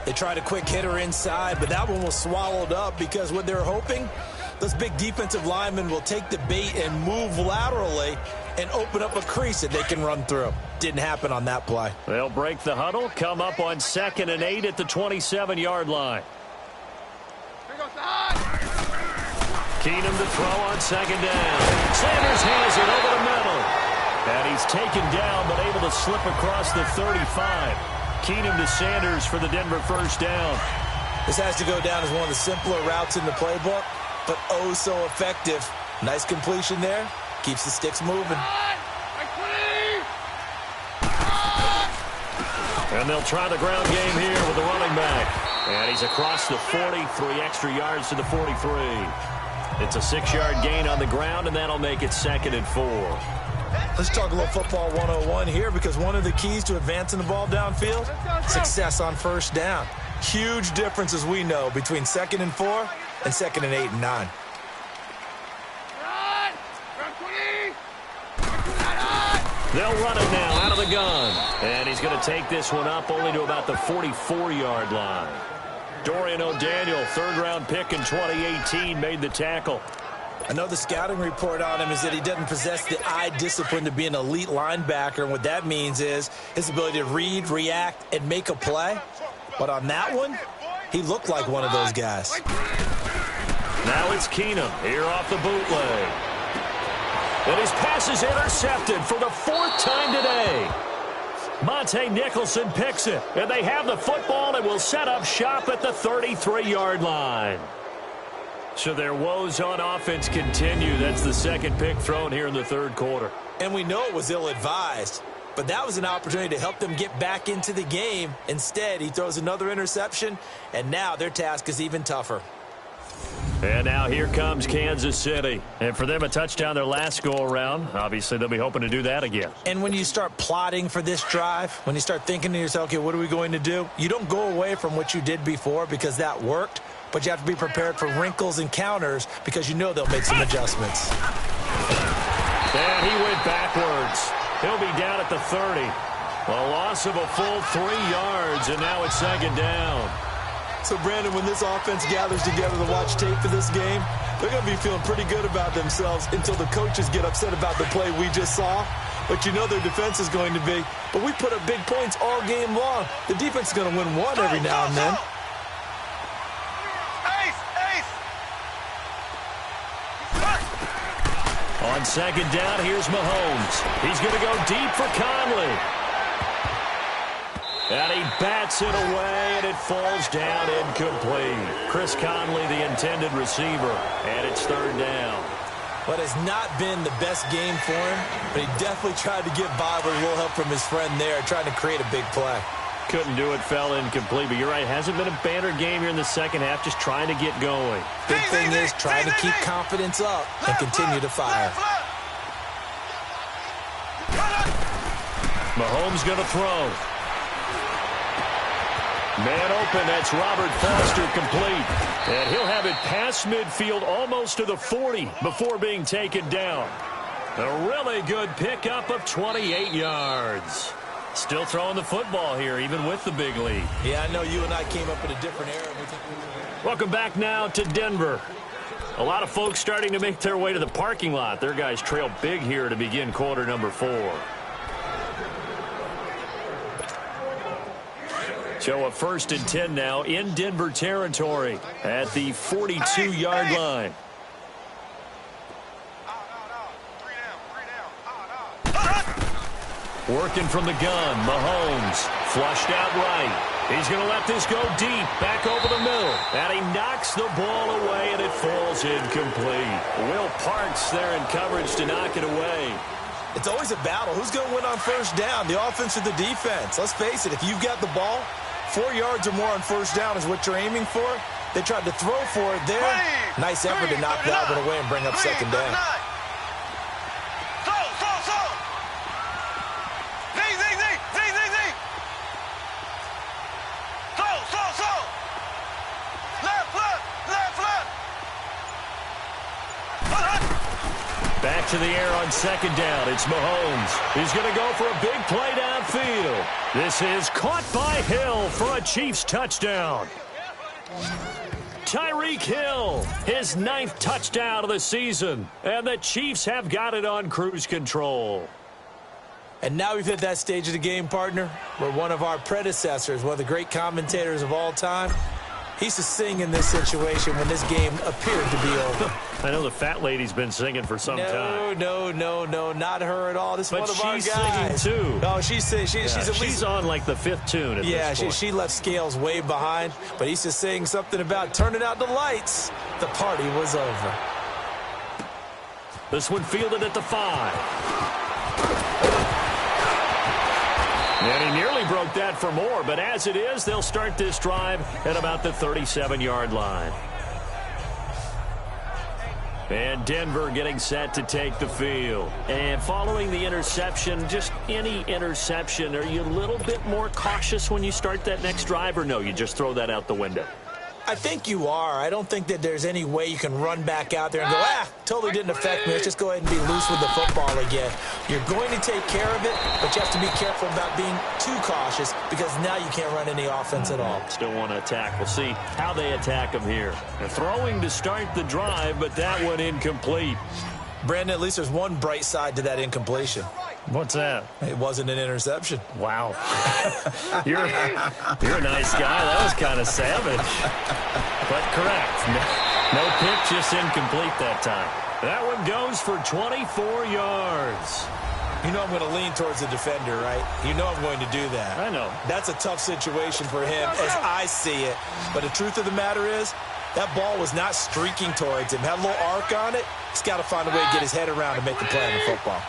They tried a quick hitter inside, but that one was swallowed up because what they're hoping, those big defensive linemen will take the bait and move laterally and open up a crease that they can run through. Didn't happen on that play. They'll break the huddle, come up on 2nd and 8 at the 27-yard line. Keenum to throw on 2nd down. Sanders has it over the middle. And he's taken down, but able to slip across the 35. Keenum to Sanders for the Denver 1st down. This has to go down as one of the simpler routes in the playbook, but oh so effective. Nice completion there. Keeps the sticks moving. And they'll try the ground game here with the running back. And he's across the 40, 3 extra yards to the 43. It's a 6-yard gain on the ground, and that'll make it 2nd and 4. Let's talk a little football 101 here, because one of the keys to advancing the ball downfield, success on 1st down. Huge difference, as we know, between 2nd and 4 and 2nd and 8 and 9. They'll run it now out of the gun. And he's going to take this one up only to about the 44-yard line. Dorian O'Daniel, third-round pick in 2018, made the tackle. I know the scouting report on him is that he doesn't possess the eye discipline to be an elite linebacker. And what that means is his ability to read, react, and make a play. But on that one, he looked like one of those guys. Now it's Keenum here off the bootleg. And his pass is intercepted for the 4th time today. Monte Nicholson picks it, and they have the football and will set up shop at the 33-yard line. So their woes on offense continue. That's the second pick thrown here in the third quarter. And we know it was ill-advised, but that was an opportunity to help them get back into the game. Instead, he throws another interception, and now their task is even tougher. And now here comes Kansas City. And for them, a touchdown their last go-around. Obviously, they'll be hoping to do that again. And when you start plotting for this drive, when you start thinking to yourself, okay, what are we going to do? You don't go away from what you did before because that worked, but you have to be prepared for wrinkles and counters because you know they'll make some adjustments. And he went backwards. He'll be down at the 30. A loss of a full 3 yards, and now it's second down. So, Brandon, when this offense gathers together to watch tape for this game, they're going to be feeling pretty good about themselves until the coaches get upset about the play we just saw. But you know their defense is going to be. But we put up big points all game long. The defense is going to win one every now and then. On second down, here's Mahomes. He's going to go deep for Conley. And he bats it away, and it falls down incomplete. Chris Conley, the intended receiver, and it's third down. But it's not been the best game for him, but he definitely tried to get by with a little help from his friend there, trying to create a big play. Couldn't do it, fell incomplete. But you're right, hasn't been a banner game here in the second half, just trying to get going. Big thing is trying to keep confidence up and continue to fire. Mahomes going to throw. Man open, that's Robert Foster, complete. And he'll have it past midfield almost to the 40 before being taken down. A really good pickup of 28 yards. Still throwing the football here, even with the big lead. Yeah, I know you and I came up in a different era. Welcome back now to Denver. A lot of folks starting to make their way to the parking lot. Their guys trail big here to begin quarter number 4. So a 1st and 10 now in Denver territory at the 42-yard line. Working from the gun, Mahomes flushed out right. He's going to let this go deep, back over the middle. And he knocks the ball away, and it falls incomplete. Will Parks there in coverage to knock it away. It's always a battle. Who's going to win on first down, the offense or the defense? Let's face it, if you've got the ball, 4 yards or more on first down is what you're aiming for. They tried to throw for it there. Nice effort to knock that one away and bring up second down. Back to the air on second down. It's Mahomes. He's going to go for a big play downfield. This is caught by Hill for a Chiefs touchdown. Tyreek Hill, his 9th touchdown of the season. And the Chiefs have got it on cruise control. And now we've hit that stage of the game, partner, where one of our predecessors, one of the great commentators of all time, he used to sing in this situation when this game appeared to be over. I know the fat lady's been singing for some time. No, not her at all. This is one of our guys. But she's singing, too. No, she's at least... She's on, like, the 5th tune at this point. She left Scales way behind, but he used to sing something about turning out the lights. The party was over. This one fielded at the 5. And he nearly broke that for more, but as it is, they'll start this drive at about the 37-yard line. And Denver getting set to take the field. And following the interception, just any interception, are you a little bit more cautious when you start that next drive, or no, you just throw that out the window? I think you are. I don't think that there's any way you can run back out there and go, totally didn't affect me. Let's just go ahead and be loose with the football again. You're going to take care of it, but you have to be careful about being too cautious because now you can't run any offense at all. Still want to attack. We'll see how they attack them here. They're throwing to start the drive, but that one incomplete. Brandon, at least there's one bright side to that incompletion. What's that? It wasn't an interception. Wow. You're a nice guy. That was kind of savage. But correct. No pick, just incomplete that time. That one goes for 24 yards. You know I'm going to lean towards the defender, right? You know I'm going to do that. I know. That's a tough situation for him as I see it. But the truth of the matter is, that ball was not streaking towards him. Had a little arc on it. He's got to find a way to get his head around and make the play on the football.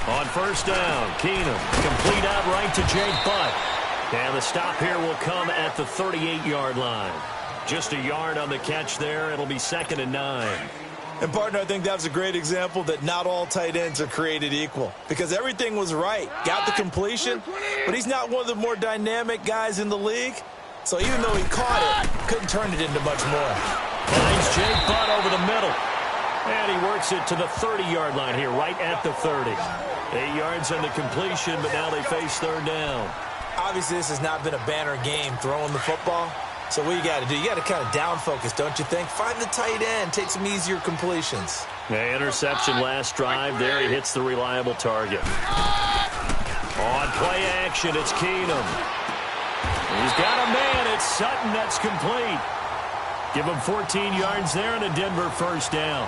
On first down, Keenum. Complete out right to Jake Butt. And the stop here will come at the 38-yard line. Just a yard on the catch there. It'll be 2nd and 9. And, partner, I think that was a great example that not all tight ends are created equal because everything was right. Got the completion, but he's not one of the more dynamic guys in the league. So even though he caught it, couldn't turn it into much more. Finds Jake Butt over the middle. And he works it to the 30-yard line here, right at the 30. 8 yards on the completion, but now they face 3rd down. Obviously, this has not been a banner game throwing the football. So what you got to do, you got to kind of down focus, don't you think? Find the tight end, take some easier completions. The interception last drive there. He hits the reliable target. On play action, it's Keenum. He's got a man. It's Sutton. That's complete. Give him 14 yards there and a Denver first down.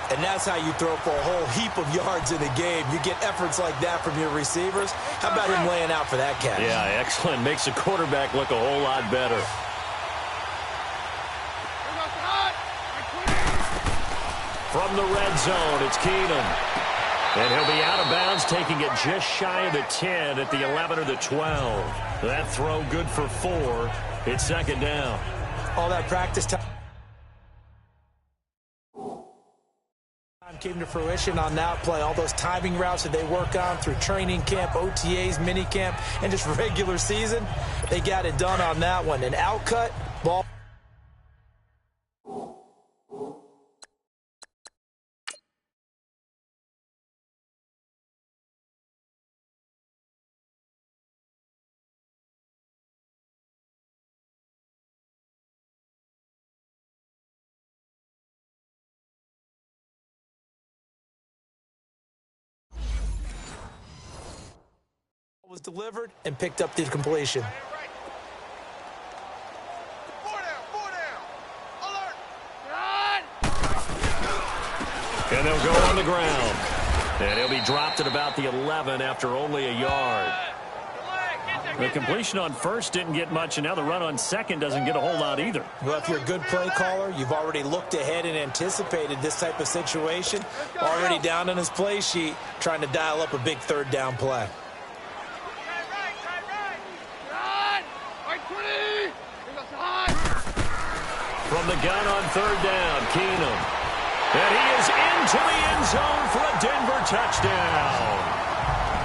And that's how you throw for a whole heap of yards in a game. You get efforts like that from your receivers. How about him laying out for that catch? Yeah, excellent. Makes the quarterback look a whole lot better. From the red zone, it's Keenum. And he'll be out of bounds, taking it just shy of the 10 at the 11 or the 12. That throw good for 4. It's 2nd down. All that practice time came to fruition on that play. All those timing routes that they work on through training camp, OTAs, mini camp, and just regular season, they got it done on that one. An outcut, ball. Was delivered and picked up the completion. 4 down. Alert. And they'll go on the ground. And he'll be dropped at about the 11 after only a yard. The completion on first didn't get much, and now the run on second doesn't get a whole lot either. Well, if you're a good play caller, you've already looked ahead and anticipated this type of situation. Already down on his play sheet, trying to dial up a big 3rd down play. From the gun on 3rd down, Keenum. And he is into the end zone for a Denver touchdown.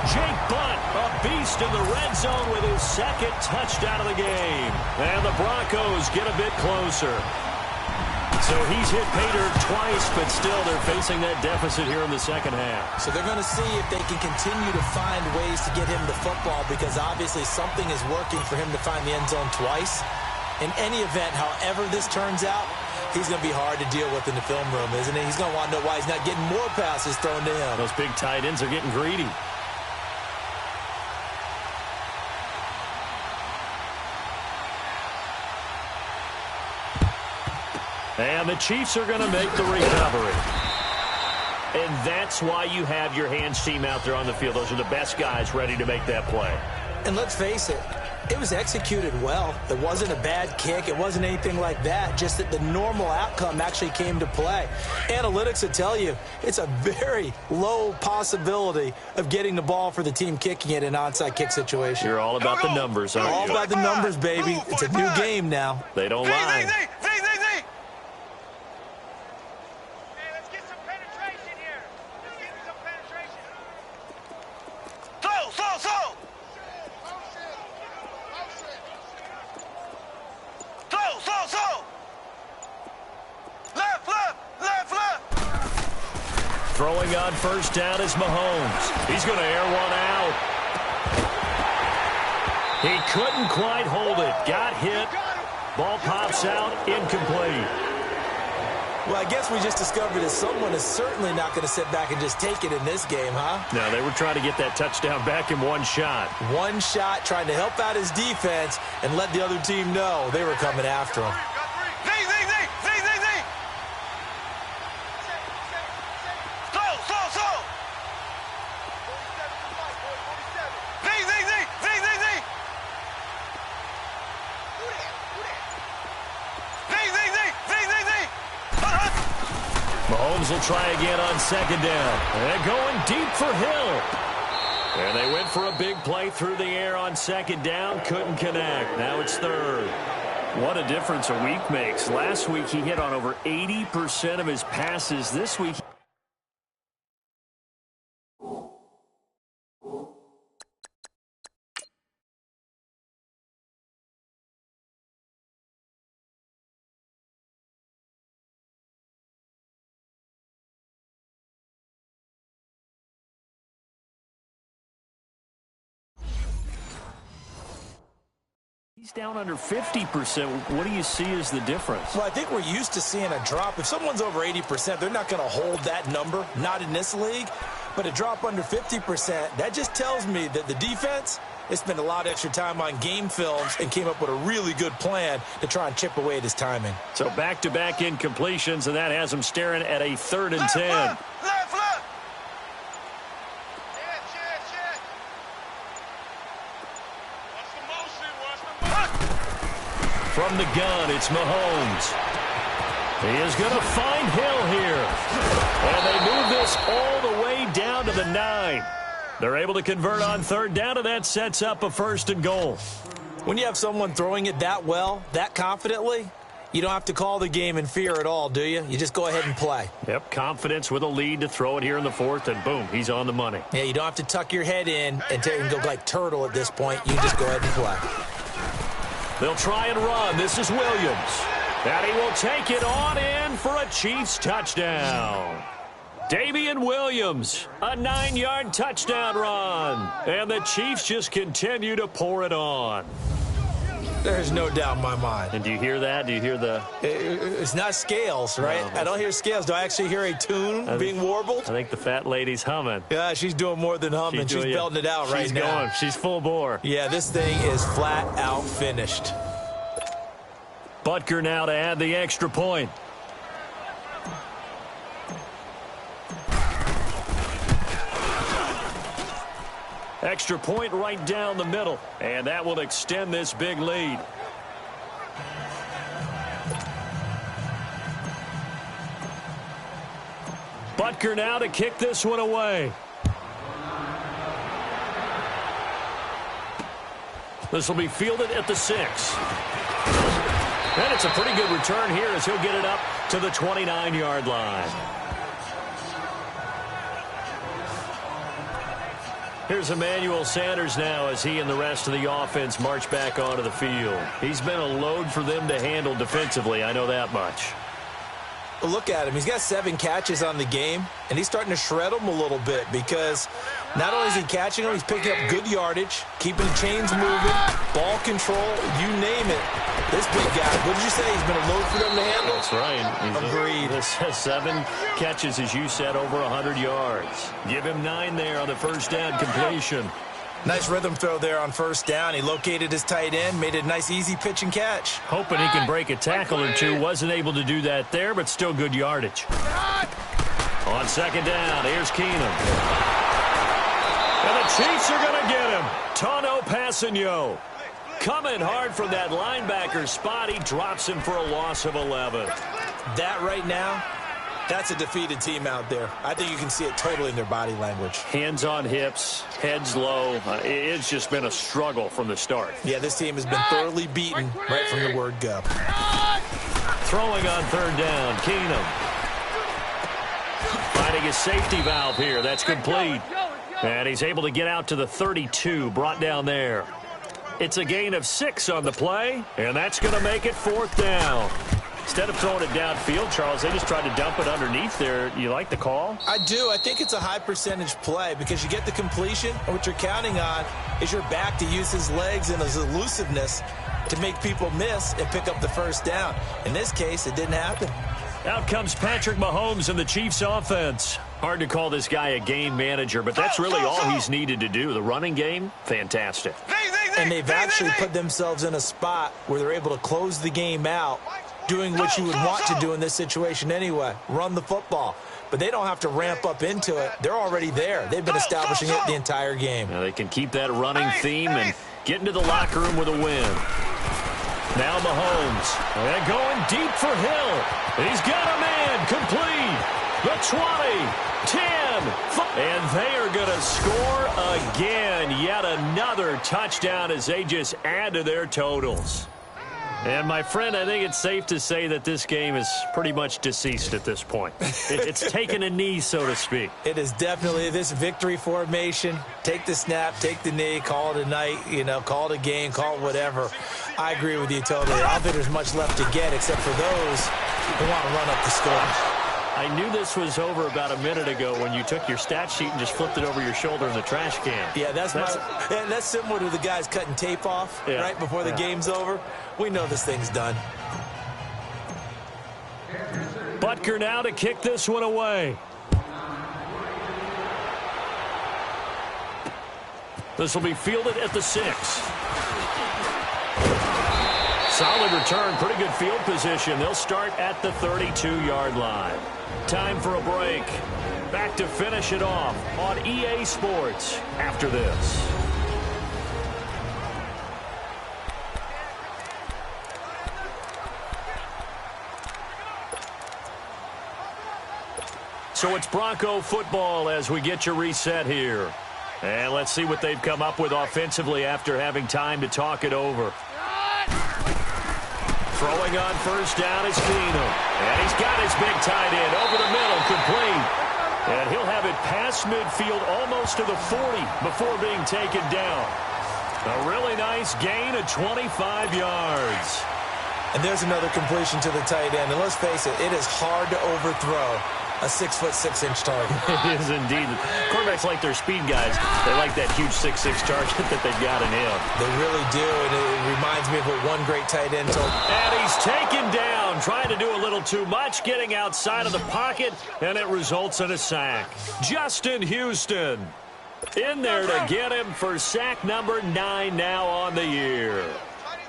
Jake Butt, a beast in the red zone with his 2nd touchdown of the game. And the Broncos get a bit closer. So he's hit pay dirt twice, but still they're facing that deficit here in the 2nd half. So they're going to see if they can continue to find ways to get him the football because obviously something is working for him to find the end zone twice. In any event, however this turns out, he's going to be hard to deal with in the film room, isn't he? He's going to want to know why he's not getting more passes thrown to him. Those big tight ends are getting greedy. And the Chiefs are going to make the recovery. And that's why you have your hands team out there on the field. Those are the best guys ready to make that play. And let's face it, it was executed well. It wasn't a bad kick. It wasn't anything like that. Just that the normal outcome actually came to play. Analytics will tell you it's a very low possibility of getting the ball for the team kicking it in an onside kick situation. You're all about the numbers, aren't you? All about the numbers, baby. It's a new game now. They don't lie. Throwing on first down is Mahomes. He's going to air one out. He couldn't quite hold it. Got hit. Ball pops out. Incomplete. Well, I guess we just discovered that someone is certainly not going to sit back and just take it in this game, huh? No, they were trying to get that touchdown back in one shot. One shot, trying to help out his defense and let the other team know they were coming after him. Mahomes will try again on second down. And going deep for Hill. And they went for a big play through the air on second down. Couldn't connect. Now it's third. What a difference a week makes. Last week he hit on over 80% of his passes. This week... He's down under 50%. What do you see as the difference? Well, I think we're used to seeing a drop. If someone's over 80%, they're not going to hold that number, not in this league. But a drop under 50%, that just tells me that the defense, they spent a lot of extra time on game films and came up with a really good plan to try and chip away at his timing. So back-to-back incompletions, and that has him staring at a 3rd and 10. Left. From the gun, it's Mahomes. He is going to find Hill here. And they move this all the way down to the 9. They're able to convert on 3rd down, and that sets up a 1st and goal. When you have someone throwing it that well, that confidently, you don't have to call the game in fear at all, do you? You just go ahead and play. Yep, confidence with a lead to throw it here in the 4th, and boom, he's on the money. Yeah, you don't have to tuck your head in and go like turtle at this point. You just go ahead and play. They'll try and run. This is Williams. And he will take it on in for a Chiefs touchdown. Damian Williams, a 9-yard touchdown run. And the Chiefs just continue to pour it on. There's no doubt in my mind. And do you hear that? Do you hear the... It's not scales, right? No, I don't hear scales. Do I actually hear a tune being warbled? I think the fat lady's humming. Yeah, she's doing more than humming. She's belting it out right now. She's going. She's full bore. Yeah, this thing is flat out finished. Butker now to add the extra point. Extra point right down the middle. And that will extend this big lead. Butker now to kick this one away. This will be fielded at the 6. And it's a pretty good return here as he'll get it up to the 29-yard line. Here's Emmanuel Sanders now as he and the rest of the offense march back onto the field. He's been a load for them to handle defensively, I know that much. Well, look at him. He's got 7 catches on the game, and he's starting to shred them a little bit because not only is he catching them, he's picking up good yardage, keeping chains moving, ball control, you name it. This big guy, what did you say? He's been a load for them to handle? That's right. Agreed. This has 7 catches, as you said, over 100 yards. Give him 9 there on the first down completion. Nice rhythm throw there on first down. He located his tight end, made it a nice, easy pitch and catch. Hoping he can break a tackle or two. Wasn't able to do that there, but still good yardage. On second down, here's Keenum. And the Chiefs are going to get him. Tano Passanio. Coming hard from that linebacker spot. He drops him for a loss of 11. That right now, that's a defeated team out there. I think you can see it totally in their body language. Hands on hips, heads low. It's just been a struggle from the start. Yeah, this team has been thoroughly beaten right from the word go. Throwing on third down, Keenum. Finding his safety valve here. That's complete. And he's able to get out to the 32, brought down there. It's a gain of 6 on the play, and that's going to make it 4th down. Instead of throwing it downfield, Charles, they just tried to dump it underneath there. You like the call? I do. I think it's a high percentage play because you get the completion, and what you're counting on is your back to use his legs and his elusiveness to make people miss and pick up the first down. In this case, it didn't happen. Out comes Patrick Mahomes in the Chiefs offense. Hard to call this guy a game manager, but that's really all he's needed to do. The running game, fantastic. And they've actually put themselves in a spot where they're able to close the game out, doing what you would want to do in this situation anyway, run the football. But they don't have to ramp up into it. They're already there. They've been establishing it the entire game. Now they can keep that running theme and get into the locker room with a win. Now Mahomes, and going deep for Hill. He's got a man, complete. The 20, 10, 5. And they are going to score again. Yet another touchdown as they just add to their totals. And, my friend, I think it's safe to say that this game is pretty much deceased at this point. It's taken a knee, so to speak. It is definitely this victory formation. Take the snap, take the knee, call it a night, call it a game, call it whatever. I agree with you totally. I don't think there's much left to get except for those who want to run up the score. I knew this was over about a minute ago when you took your stat sheet and just flipped it over your shoulder in the trash can. Yeah, that's similar to the guys cutting tape off right before the game's over. We know this thing's done. Butker now to kick this one away. This will be fielded at the 6. Solid return, pretty good field position. They'll start at the 32-yard line. Time for a break. Back to finish it off on EA Sports after this. So it's Bronco football as we get your reset here. And let's see what they've come up with offensively after having time to talk it over. Throwing on first down is Keenum. And he's got his big tight end over the middle, complete. And he'll have it past midfield almost to the 40 before being taken down. A really nice gain of 25 yards. And there's another completion to the tight end. And let's face it, it is hard to overthrow a 6'6" target. It is indeed. Quarterbacks like their speed guys. They like that huge 6'6" target that they've got in him. They really do, and it reminds me of what one great tight end told. And he's taken down, trying to do a little too much, getting outside of the pocket, and it results in a sack. Justin Houston in there to get him for sack number 9 now on the year.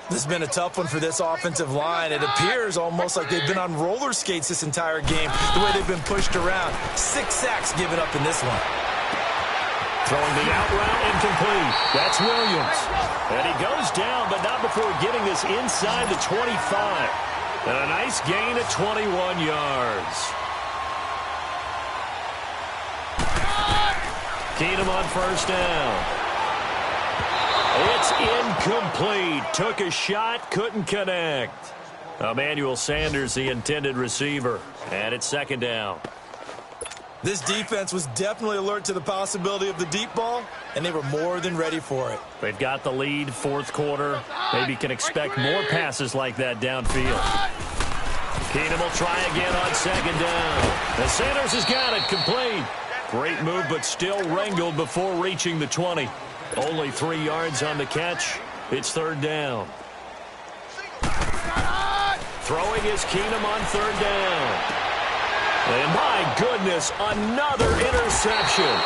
This has been a tough one for this offensive line. It appears almost like they've been on roller skates this entire game, the way they've been pushed around. 6 sacks given up in this one. Throwing the out route incomplete. That's Williams. And he goes down, but not before getting this inside the 25. And a nice gain of 21 yards. Keenum on first down. It's incomplete. Took a shot, couldn't connect. Emmanuel Sanders, the intended receiver. And it's second down. This defense was definitely alert to the possibility of the deep ball, and they were more than ready for it. They've got the lead, fourth quarter. Maybe can expect more passes like that downfield. Keenum will try again on second down. And Sanders has got it, complete. Great move, but still wrangled before reaching the 20. Only 3 yards on the catch. It's third down. Throwing is Keenum on third down. And my goodness, another interception.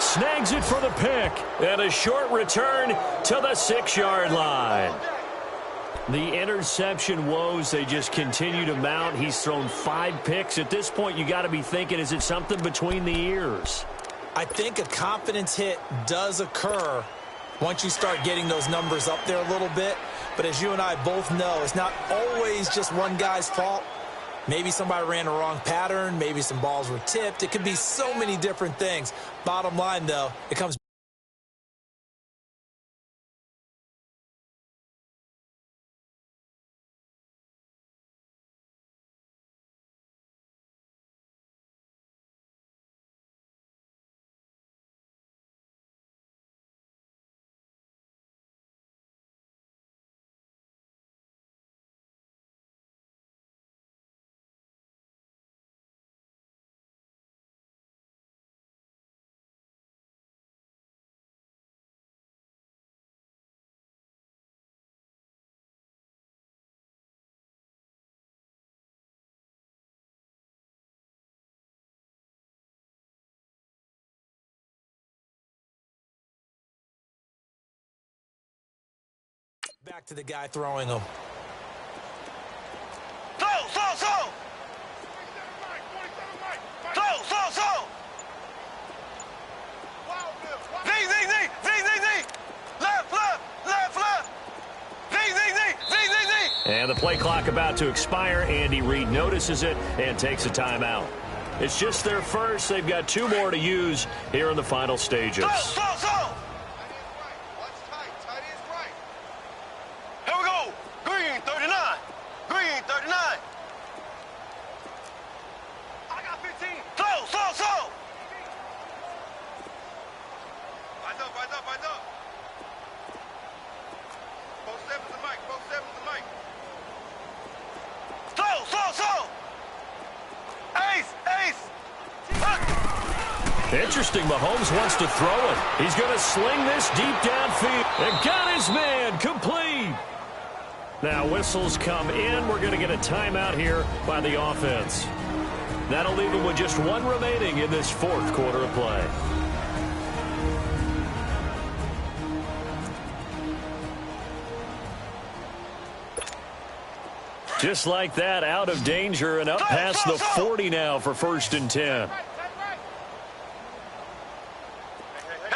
Snags it for the pick. And a short return to the 6-yard line. The interception woes, they just continue to mount. He's thrown 5 picks. At this point, you got to be thinking, is it something between the ears? I think a confidence hit does occur once you start getting those numbers up there a little bit. But as you and I both know, it's not always just one guy's fault. Maybe somebody ran a wrong pattern. Maybe some balls were tipped. It could be so many different things. Bottom line, though, it comes back to the guy throwing them. Throw. Z. Left. Z. And the play clock about to expire. Andy Reid notices it and takes a timeout. It's just their first. They've got 2 more to use here in the final stages. Throw. Here we go. Green 39. I got 15. Throw. Rise up. Post 7's the mic. Throw. Ace. Interesting. Mahomes wants to throw it. He's going to sling this deep downfield. And got his man complete. Now whistles come in. We're going to get a timeout here by the offense. That'll leave him with just 1 remaining in this 4th quarter of play. Just like that, out of danger and up past the 40 now for 1st and 10. Here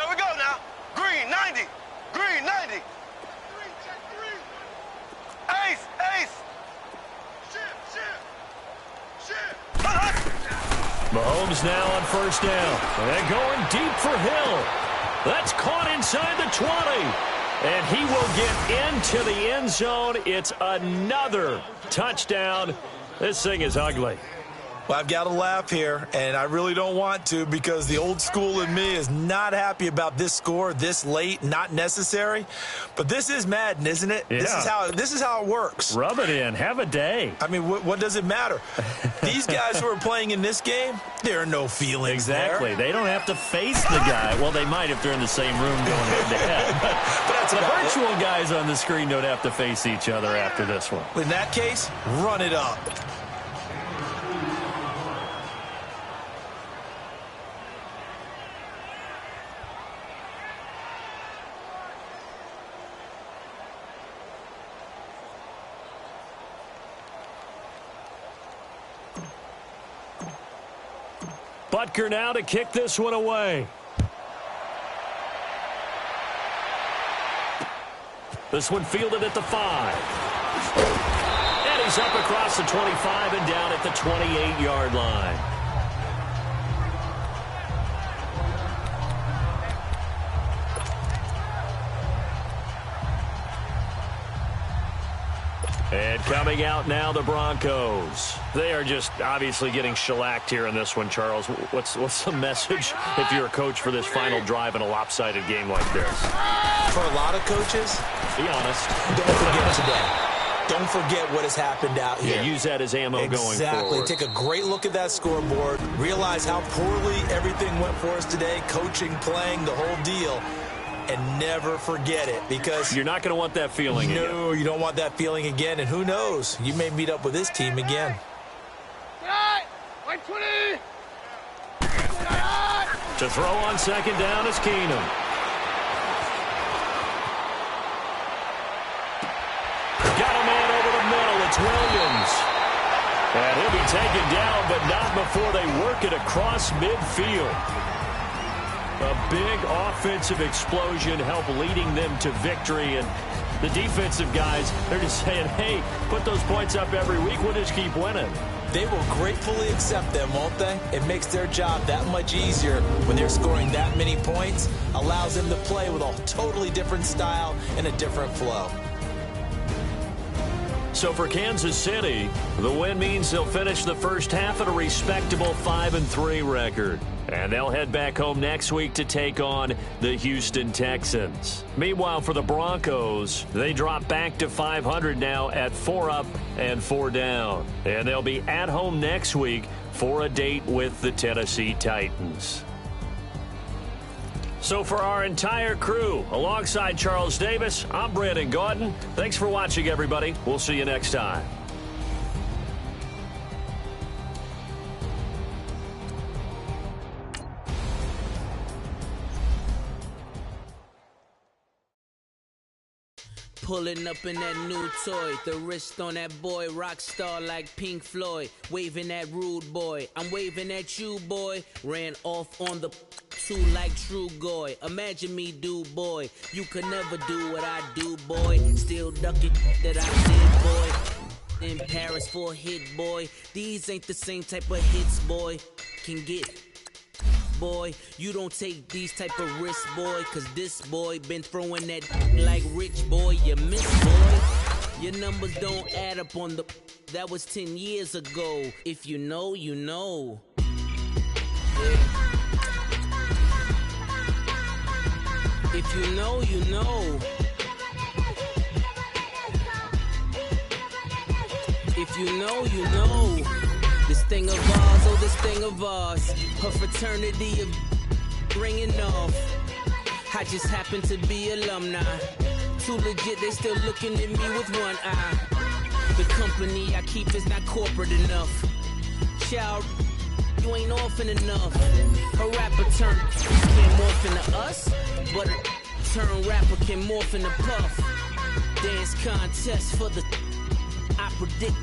we go now. Green 90. Ace. Ship. Mahomes now on 1st down. And going deep for Hill. That's caught inside the 20. And he will get into the end zone. It's another touchdown. This thing is ugly. Well, I've got to laugh here, and I really don't want to because the old school in me is not happy about this score this late, not necessary. But this is Madden, isn't it? Yeah. This is how it works. Rub it in. Have a day. I mean, what does it matter? These guys who are playing in this game, there are no feelings Exactly. there. They don't have to face the guy. Well, they might if they're in the same room going head-to-head. But that's the about virtual guys on the screen don't have to face each other after this one. In that case, run it up. Butker now to kick this one away. This one fielded at the 5. And he's up across the 25 and down at the 28-yard line. And coming out now, the Broncos. They are just obviously getting shellacked here in this one, Charles. What's the message if you're a coach for this final drive in a lopsided game like this? For a lot of coaches, be honest. Don't forget today. Don't forget what has happened out here. Yeah, use that as ammo going forward. Exactly. Take a great look at that scoreboard. Realize how poorly everything went for us today. Coaching, playing, the whole deal. And never forget it, because you're not going to want that feeling again. No, you don't want that feeling again. And who knows? You may meet up with this team again. To throw on 2nd down is Keenum. Got a man over the middle. It's Williams. And he'll be taken down, but not before they work it across midfield. A big offensive explosion helped leading them to victory. And the defensive guys, they're just saying, hey, put those points up every week. We'll just keep winning. They will gratefully accept them, won't they? It makes their job that much easier when they're scoring that many points. Allows them to play with a totally different style and a different flow. So for Kansas City, the win means they'll finish the first half at a respectable 5-3 record. And they'll head back home next week to take on the Houston Texans. Meanwhile, for the Broncos, they drop back to 500 now at 4 up and 4 down. And they'll be at home next week for a date with the Tennessee Titans. So for our entire crew, alongside Charles Davis, I'm Brandon Gaudin. Thanks for watching, everybody. We'll see you next time. Pulling up in that new toy, the wrist on that boy, rock star like Pink Floyd, waving at rude boy, I'm waving at you boy, ran off on the two like True Goy, imagine me do boy, you could never do what I do boy, still ducking that I did boy, in Paris for a hit boy, these ain't the same type of hits boy, can get boy, you don't take these type of risks, boy, cause this boy been throwing that like rich boy, you miss, boy. Your numbers don't add up on the, that was 10 years ago. If you know, you know. Yeah. If you know, you know. If you know, you know. This thing of ours, oh this thing of ours, her fraternity of ringing off. I just happen to be alumni, too legit they still looking at me with one eye. The company I keep is not corporate enough. Child, you ain't orphan enough. A rapper turn can't morph into us, but a turn rapper can morph into Puff. Dance contest for the, I predict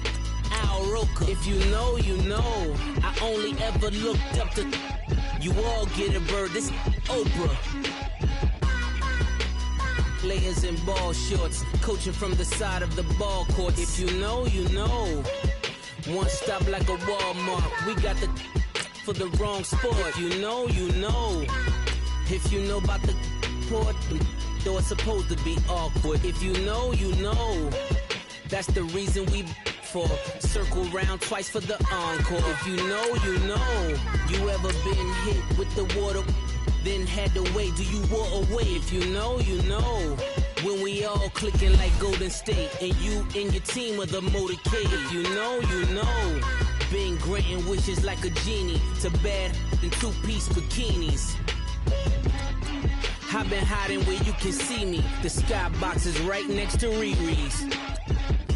Al Roker. If you know, you know. I only ever looked up to, you all get a bird, this Oprah. Players in ball shorts, coaching from the side of the ball court. If you know, you know. One stop like a Walmart, we got the for the wrong sport. If you know, you know. If you know about the port, though it's supposed to be awkward. If you know, you know. That's the reason we for circle round twice for the encore. If you know, you know. You ever been hit with the water, then had to wait? Do you walk away? If you know, you know. When we all clicking like Golden State, and you and your team are the motorcade. If you know, you know. Been granting wishes like a genie to bad in two-piece bikinis. I've been hiding where you can see me. The skybox is right next to Riri's.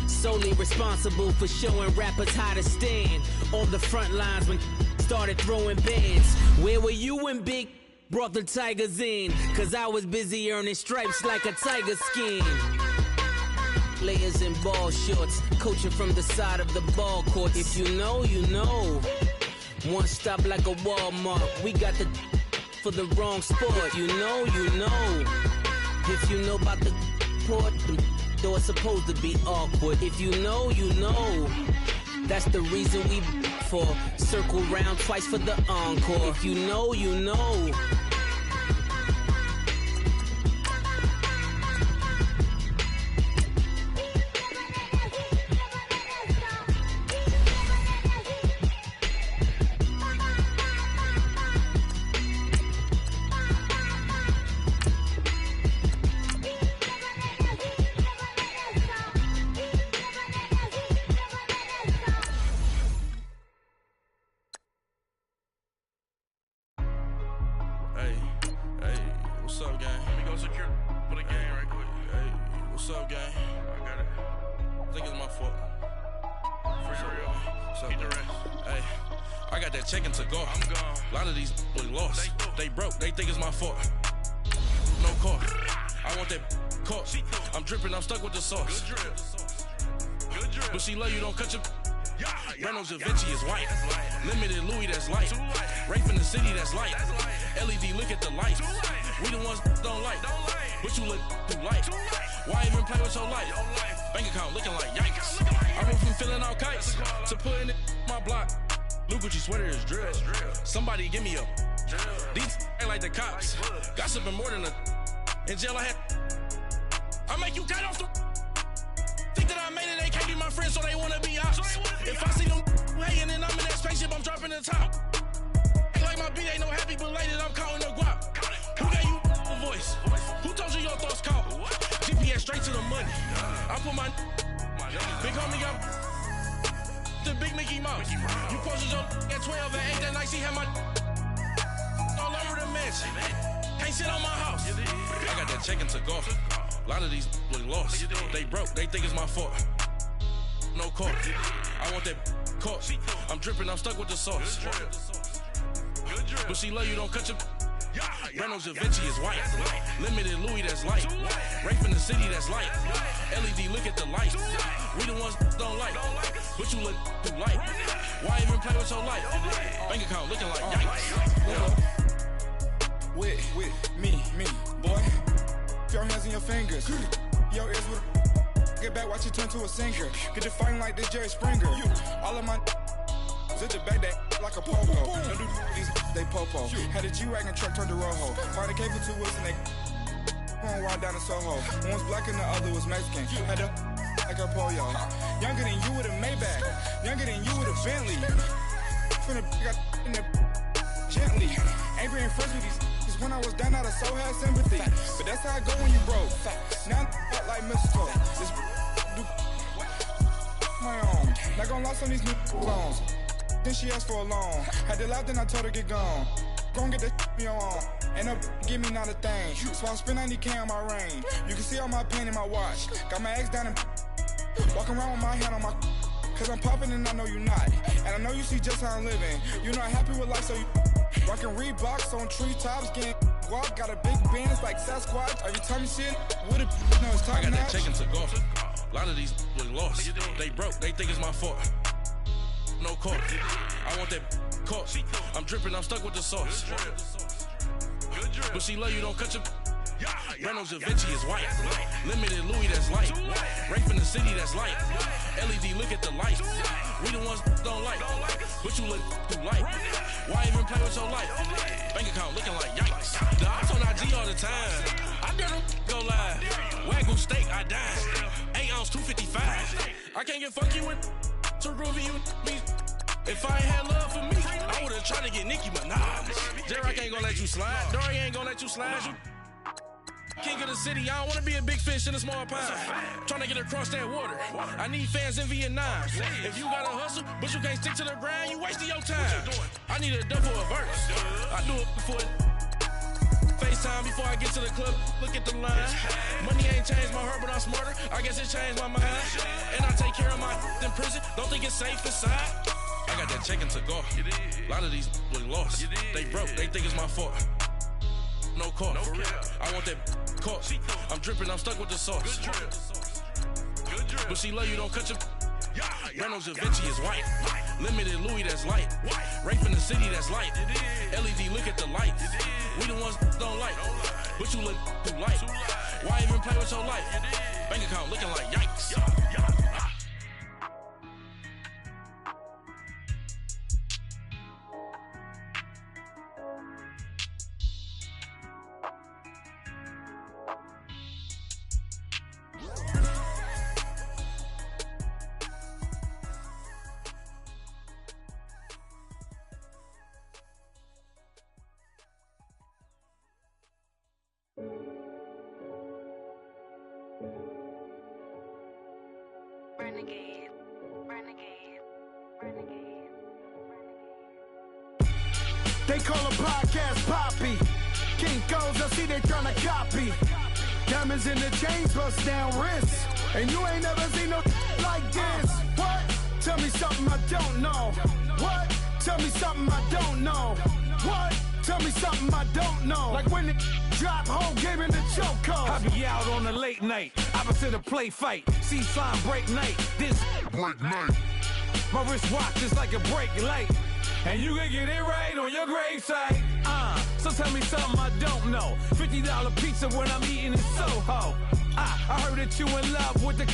Solely responsible for showing rappers how to stand on the front lines when started throwing bands. Where were you when Big brought the Tigers in? Cause I was busy earning stripes like a tiger skin. Players in ball shorts, coaching from the side of the ball court. If you know, you know. One stop like a Walmart, we got the for the wrong sport. If you know, you know. If you know about the port, though it's supposed to be awkward. If you know, you know. That's the reason we for circle round twice for the encore. If you know, you know. But she love you, don't cut your Reynolds Da Vinci is white. Limited Louis, that's light. Rape in the city, that's light. LED, look at the lights. We the ones don't like. But you look too light. Why even play with your life? Bank account looking like yikes. I went from filling out kites to putting it in my block. Blue Gucci sweater is drill. Somebody give me a. These ain't like the cops. Gossiping more than a. In jail I had. I make you cut off the. Think that I made it, they can't be my friends, so they wanna be ops. If I see them hating and I'm in that spaceship, I'm dropping the top. Ain't like my beat ain't no happy, but later I'm counting the guap. Who gave you a voice? Who told you your thoughts count? GPS straight to the money. I put my big homie up the big Mickey Mouse. You posted your at 12 and 8 that night, she had my all over the mansion. Can't sit on my house. I got that check into golf. A lot of these look lost. They broke, they think it's my fault. No court. I want that court. I'm dripping, I'm stuck with the sauce. But she love you, don't cut your. Reynolds Da Vinci is white. Limited Louis, that's light. Rape in the city, that's light. LED, look at the lights. We the ones don't like, but you look too light. Why even play with your life? Bank account looking like yikes. With me, boy. Your hands and your fingers. Your ears with get back, watch you turn to a singer. Get you fighting like this Jerry Springer. All of my sit the back that like a popo. Don't do these they popo. Had a G-Wagon truck turned to Rojo. Find a cable 2 wheels and they going wild down in Soho. One was black and the other was Mexican. Had a like a polio. Younger than you with a Maybach. Younger than you with a Bentley. Finna got in the gently. Ain't being friends with these. When I was down, I so had sympathy. But that's how I go when you broke. Now I'm like mistletoe. This do my own. Not gonna lost on these new clones. Then she asked for a loan. Had to laugh, then I told her get gone. Gon' get that me on. Ain't no give me not a thing. So I spend 90K on my range. You can see all my pain in my watch. Got my ex down and walking around with my hand on my. Cause I'm popping and I know you not. And I know you see just how I'm living. You're not happy with life, so you rockin' Reeboks on treetops, getting guap. Got a big band, it's like Sasquatch. Every time you see it, with a no, it's top I got notch. that check into golf. A lot of these was lost. They broke, they think it's my fault. No court. I want that caught. I'm dripping, I'm stuck with the sauce. But she love you, don't cut your. Reynolds Da Vinci is white. Limited Louis that's light. Right from the city that's light. LED, look at the lights. We the ones don't like, but you look too light. Why even play with your life? Bank account looking like yikes. The ops on IG all the time. I dare them go live. Wagyu steak, I dine. 8 ounce, 255. I can't get funky with to groovy you me. If I ain't had love for me, I would've tried to get Nicki Minaj. Derek ain't gonna let you slide. Dory ain't gonna let you slide. You king of the city, I don't wanna be a big fish in a small pond. Trying to get across that water. I need fans in Vietnam. If you gotta hustle, but you can't stick to the grind, you wasting your time. I need a double a verse. I do it before FaceTime before I get to the club. Look at the line. Money ain't changed my heart, but I'm smarter. I guess it changed my mind. And I take care of my in prison. Don't think it's safe inside. I got that check into golf. A lot of these was lost. They broke, they think it's my fault. No court. I want that caught. I'm dripping, I'm stuck with the sauce. But she love you, don't cut your. Reynolds Da Vinci is white. Limited Louis that's light. Right from the city that's light. LED, look at the lights. We the ones don't like, but you look too light. Why even play with your life? Bank account looking like yikes. They call a podcast Poppy. Kinkos, I see they tryna copy. Diamonds in the chains, bust down wrists. And you ain't never seen no like this. What? Tell me something I don't know. What? Tell me something I don't know. What? Tell me something I don't know. Like when it drop, whole game in the chokehold. I be out on a late night, opposite a play fight. See sign break night, this break night. My wristwatch is like a break light. And you can get it right on your gravesite. So tell me something I don't know. $50 pizza when I'm eating in Soho. I heard that you in love with the